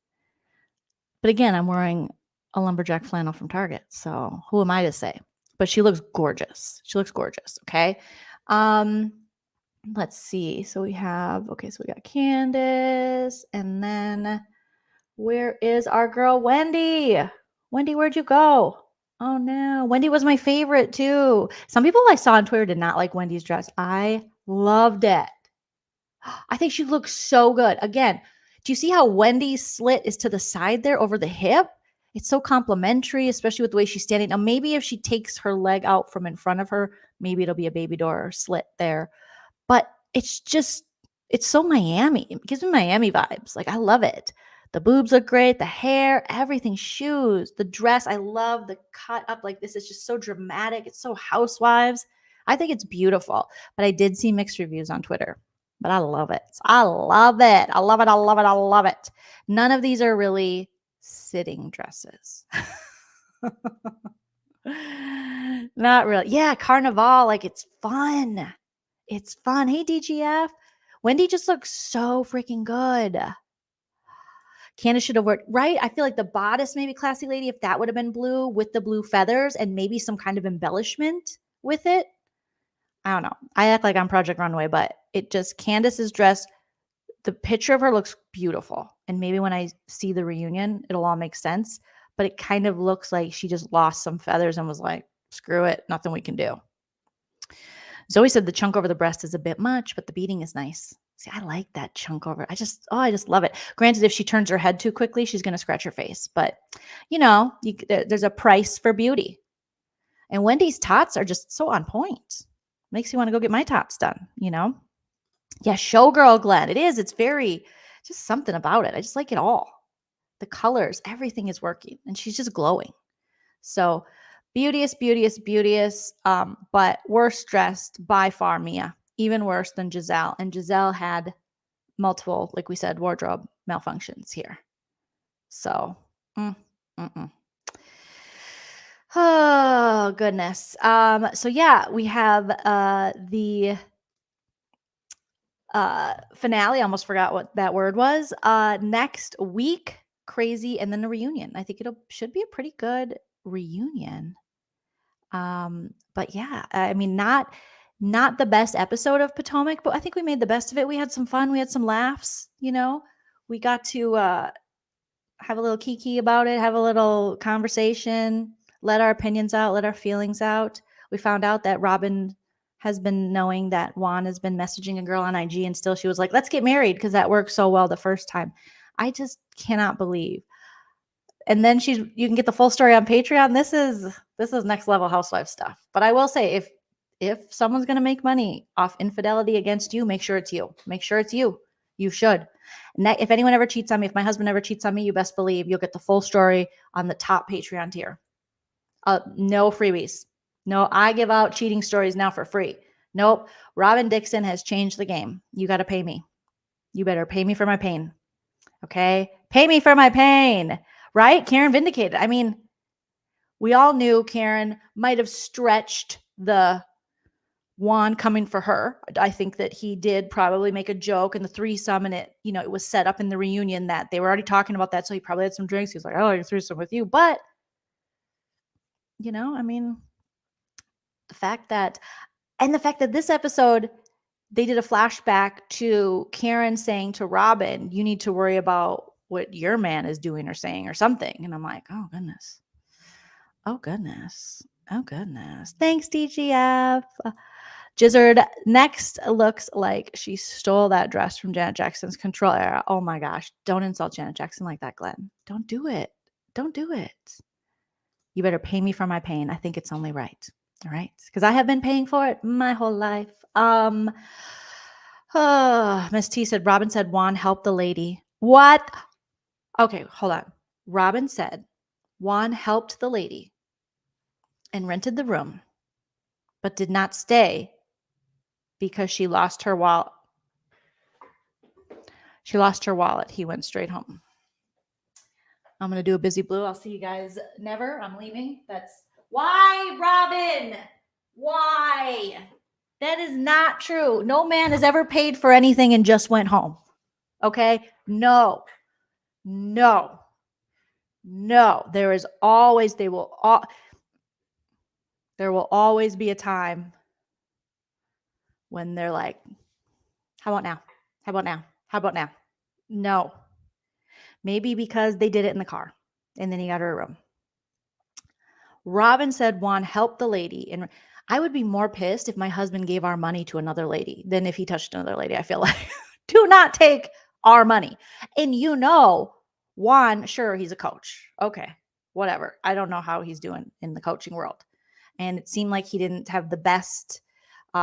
But again, I'm wearing a lumberjack flannel from Target. So who am I to say? But she looks gorgeous. She looks gorgeous. Okay. Let's see. So we got Candace. And then where is our girl, Wendy? Wendy, where'd you go? Oh no. Wendy was my favorite too. Some people I saw on Twitter did not like Wendy's dress. I loved it. I think she looks so good. Again, do you see how Wendy's slit is to the side there over the hip? It's so complimentary, especially with the way she's standing. Now, maybe if she takes her leg out from in front of her, maybe it'll be a baby door or slit there. But it's so Miami. It gives me Miami vibes. Like, I love it. The boobs look great. The hair, everything, shoes, the dress. I love the cut up like this. It's just so dramatic. It's so Housewives. I think it's beautiful. But I did see mixed reviews on Twitter. But I love it. I love it. I love it. I love it. I love it. None of these are really sitting dresses. Not really. Yeah, Carnival. Like, it's fun. It's fun. Hey, DGF. Wendy just looks so freaking good. Candace should have worked, right? I feel like the bodice, maybe Classy Lady, if that would have been blue with the blue feathers and maybe some kind of embellishment with it. I don't know. I act like I'm Project Runway, but it just, Candace's dress, the picture of her looks beautiful. And maybe when I see the reunion, it'll all make sense. But it kind of looks like she just lost some feathers and was like, screw it, nothing we can do. Zoe said the chunk over the breast is a bit much, but the beading is nice. See, I like that chunk over. I just love it. Granted, if she turns her head too quickly, she's going to scratch her face. But, there's a price for beauty. And Wendy's tots are just so on point. Makes you want to go get my tots done, Yeah, showgirl Glenn. It is. It's very, just something about it. I just like it all. The colors, everything is working. And she's just glowing. So beauteous, beauteous, beauteous. But worst dressed by far, Mia. Even worse than Giselle. And Giselle had multiple, like we said, wardrobe malfunctions here. So, oh, goodness. So yeah, we have the finale. I almost forgot what that word was. Next week, crazy, and then the reunion. I think should be a pretty good reunion. But yeah, I mean, not the best episode of Potomac, but I think we made the best of it. We had some fun. We had some laughs, we got to have a little kiki about it, have a little conversation, let our opinions out, let our feelings out. We found out that Robin has been knowing that Juan has been messaging a girl on IG, and still she was like, let's get married because that worked so well the first time. I just cannot believe. And then you can get the full story on Patreon. This is next level housewife stuff. But I will say, if someone's going to make money off infidelity against you, make sure it's you. Make sure it's you. You should. If anyone ever cheats on me, if my husband ever cheats on me, you best believe you'll get the full story on the top Patreon tier. No freebies. No, I give out cheating stories now for free. Nope. Robin Dixon has changed the game. You got to pay me. You better pay me for my pain. Okay? Pay me for my pain. Right? Karen vindicated. I mean, we all knew Karen might have stretched the Juan coming for her. I think that he did probably make a joke in the threesome, and it was set up in the reunion that they were already talking about that. So he probably had some drinks. He was like, oh, you're threesome with you. But, I mean, the fact that this episode, they did a flashback to Karen saying to Robin, you need to worry about what your man is doing or saying or something. And I'm like, oh, goodness. Oh, goodness. Oh, goodness. Thanks, DGF. Gizzard next looks like she stole that dress from Janet Jackson's Control era. Oh, my gosh. Don't insult Janet Jackson like that, Glenn. Don't do it. Don't do it. You better pay me for my pain. I think it's only right. All right? Because I have been paying for it my whole life. Miss T said, Robin said Juan helped the lady. What? Okay, hold on. Robin said Juan helped the lady and rented the room, but did not stay because she lost her wallet. She lost her wallet. He went straight home. I'm going to do a busy blue. I'll see you guys never. I'm leaving. That's why, Robin. Why? That is not true. No man has ever paid for anything and just went home. Okay? No. There is always, there will always be a time when they're like, how about now? How about now? How about now? No. Maybe because they did it in the car and then he got her a room. Robin said Juan helped the lady. And I would be more pissed if my husband gave our money to another lady than if he touched another lady. I feel like, do not take our money. And Juan, sure, he's a coach. Okay, whatever. I don't know how he's doing in the coaching world. And it seemed like he didn't have the best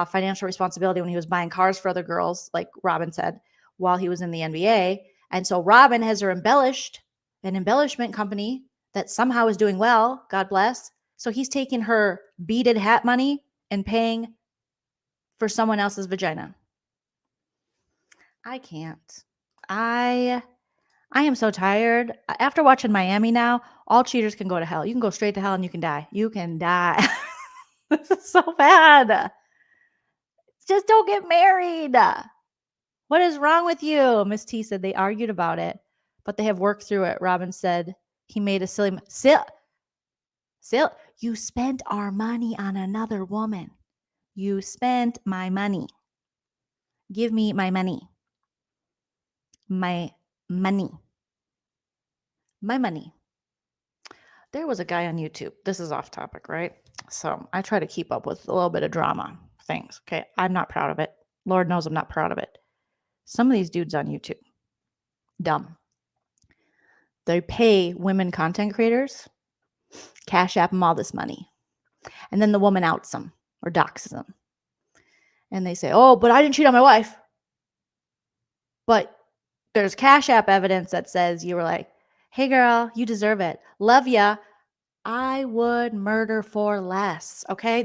financial responsibility when he was buying cars for other girls, like Robin said, while he was in the NBA. And so Robin has an embellishment company that somehow is doing well, God bless. So he's taking her beaded hat money and paying for someone else's vagina. I can't. I am so tired. After watching Miami now, all cheaters can go to hell. You can go straight to hell and you can die. You can die. This is so bad. Just don't get married. What is wrong with you? Miss T said they argued about it, but they have worked through it. Robin said he made a silly you spent our money on another woman. You spent my money. Give me my money. My money. My money. There was a guy on YouTube. This is off topic, right? So I try to keep up with a little bit of drama things. Okay. I'm not proud of it. Lord knows I'm not proud of it. Some of these dudes on YouTube, dumb. They pay women content creators, cash app them all this money. And then the woman outs them or doxes them. And they say, oh, but I didn't cheat on my wife. But there's cash app evidence that says you were like, hey girl, you deserve it. Love ya. I would murder for less. Okay.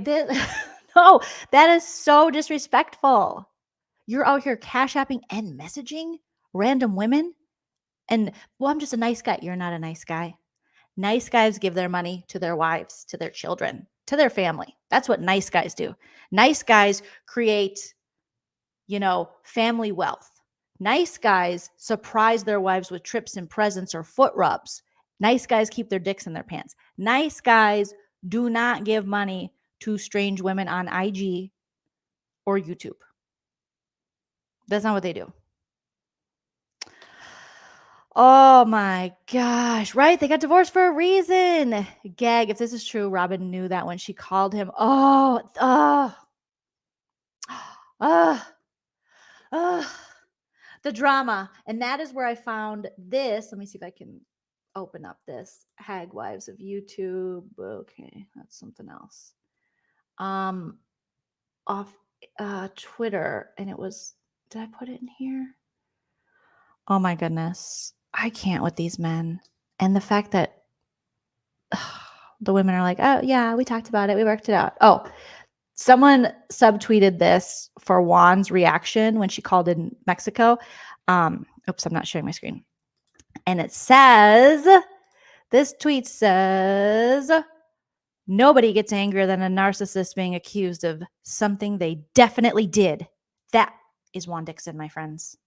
No, that is so disrespectful. You're out here cash apping and messaging random women. And well, I'm just a nice guy. You're not a nice guy. Nice guys give their money to their wives, to their children, to their family. That's what nice guys do. Nice guys create, family wealth. Nice guys surprise their wives with trips and presents or foot rubs. Nice guys keep their dicks in their pants. Nice guys do not give money to strange women on IG or YouTube. That's not what they do. Oh my gosh, right? They got divorced for a reason. Gag, if this is true, Robin knew that when she called him. The drama. And that is where I found this. Let me see if I can open up this. Housewives of YouTube. Okay, that's something else. Off Twitter. And it was, did I put it in here? Oh my goodness. I can't with these men. And the fact that the women are like, oh, yeah, we talked about it. We worked it out. Oh, someone subtweeted this for Juan's reaction when she called in Mexico. Oops, I'm not sharing my screen. And it says, this tweet says, nobody gets angrier than a narcissist being accused of something they definitely did. That is Juan Dixon, my friends.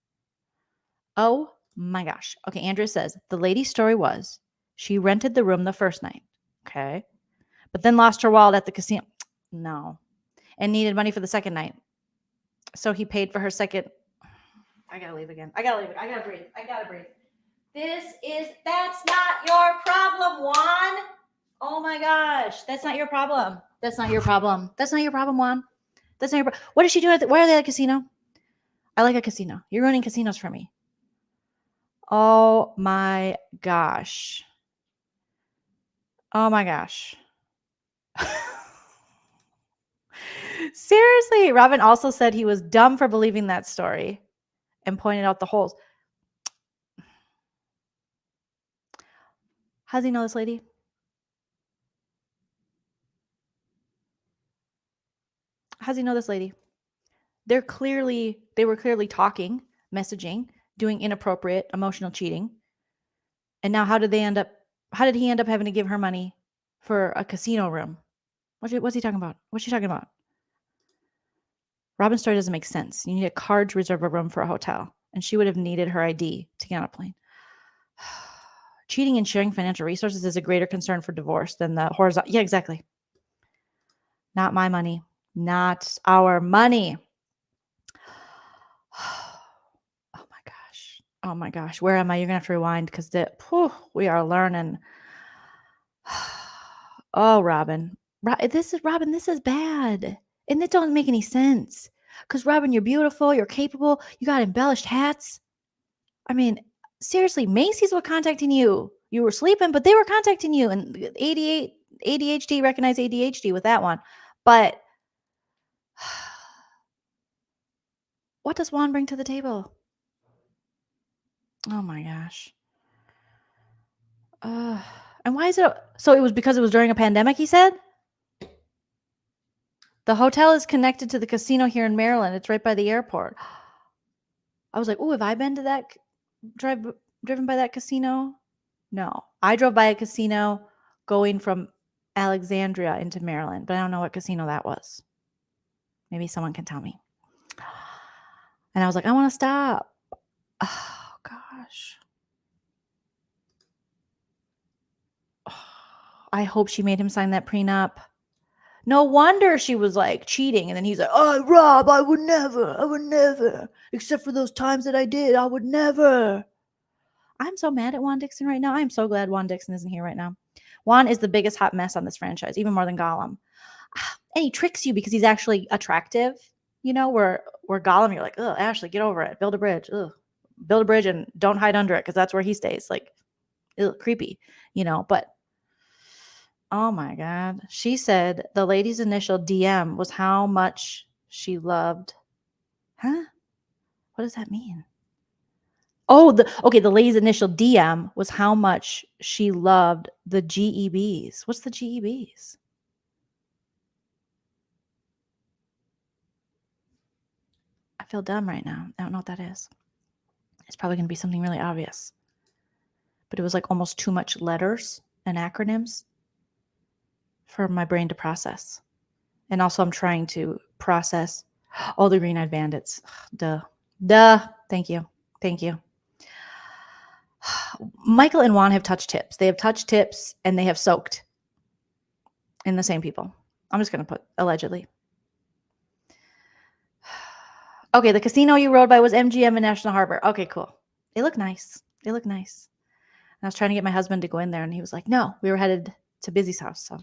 Oh my gosh. Okay, Andrea says, the lady's story was she rented the room the first night. Okay. But then lost her wallet at the casino. No. And needed money for the second night. So he paid for her second. I gotta leave again. I gotta breathe. That's not your problem, Juan. Oh my gosh. That's not your problem. Juan. That's not your problem, Juan. What is she doing? Why are they at a casino? I like a casino. You're running casinos for me. Oh my gosh. Seriously, Robin also said he was dumb for believing that story and pointed out the holes. How does he know this lady? How does he know this lady? They were clearly talking, messaging, doing inappropriate emotional cheating. And now how did he end up having to give her money for a casino room? What's he talking about? What's she talking about? Robin's story doesn't make sense. You need a card to reserve a room for a hotel, and she would have needed her ID to get on a plane. Cheating and sharing financial resources is a greater concern for divorce than the horizontal. Yeah, exactly. Not my money. Not our money. Oh my gosh. Where am I? You're going to have to rewind because we are learning. Oh, Robin. This is bad. And it don't make any sense. Because, Robin, you're beautiful. You're capable. You got embellished hats. I mean, seriously, Macy's was contacting you. You were sleeping, but they were contacting you. And ADHD, recognize ADHD with that one. But what does Juan bring to the table? Oh my gosh. And why is it? So it was because it was during a pandemic, he said? The hotel is connected to the casino here in Maryland. It's right by the airport. I was like, oh, have I been to that, driven by that casino? No. I drove by a casino going from Alexandria into Maryland, but I don't know what casino that was. Maybe someone can tell me. And I was like, I want to stop. Oh, gosh. I hope she made him sign that prenup. No wonder she was like cheating. And then he's like, oh, Rob, I would never. Except for those times that I did, I would never. I'm so mad at Juan Dixon right now. I'm so glad Juan Dixon isn't here right now. Juan is the biggest hot mess on this franchise, even more than Gollum. And he tricks you because he's actually attractive. You know, where Gollum, you're like, oh, Ashley, get over it. Build a bridge. Ugh. Build a bridge and don't hide under it because that's where he stays. Like, ugh, creepy, you know, but oh my God. She said the lady's initial DM was how much she loved. Huh? What does that mean? Oh, the lady's initial DM was how much she loved the GEBs. What's the GEBs? I feel dumb right now. I don't know what that is. It's probably going to be something really obvious. But it was like almost too much letters and acronyms for my brain to process. And also I'm trying to process all the green-eyed bandits. Duh. Thank you. Michael and Juan have touch tips. They have touch tips and they have soaked in the same people. I'm just going to put allegedly. Okay, the casino you rode by was MGM in National Harbor. Okay, cool. They look nice. And I was trying to get my husband to go in there and he was like, no, we were headed to Busy's house. So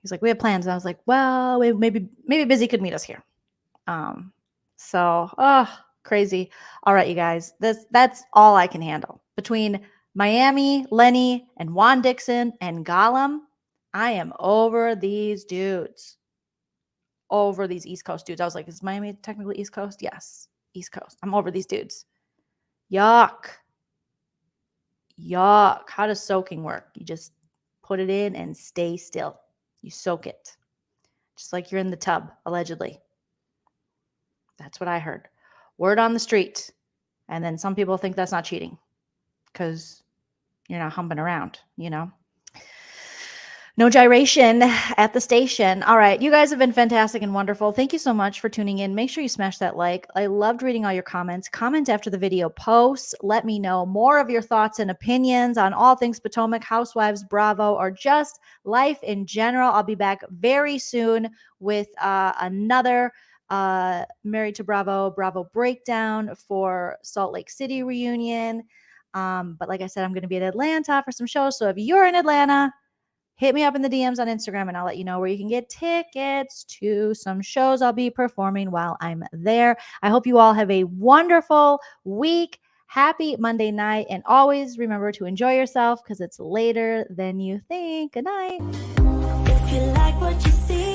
he's like, we have plans. And I was like, well, maybe Busy could meet us here. Crazy. All right, you guys, that's all I can handle. Between Miami, Lenny, and Juan Dixon and Gollum, I am over these dudes. Over these East Coast dudes. I was like, is Miami technically East Coast? Yes, East Coast. I'm over these dudes. Yuck. How does soaking work? You just put it in and stay still. You soak it. Just like you're in the tub, allegedly. That's what I heard. Word on the street. And then some people think that's not cheating because you're not humping around, you know? No gyration at the station. All right. You guys have been fantastic and wonderful. Thank you so much for tuning in. Make sure you smash that like. I loved reading all your comments. Comment after the video posts. Let me know more of your thoughts and opinions on all things Potomac, Housewives, Bravo, or just life in general. I'll be back very soon with another Married to Bravo breakdown for Salt Lake City reunion. But like I said, I'm going to be in Atlanta for some shows. So if you're in Atlanta, hit me up in the DMs on Instagram and I'll let you know where you can get tickets to some shows I'll be performing while I'm there. I hope you all have a wonderful week. Happy Monday night. And always remember to enjoy yourself because it's later than you think. Good night. If you like what you see.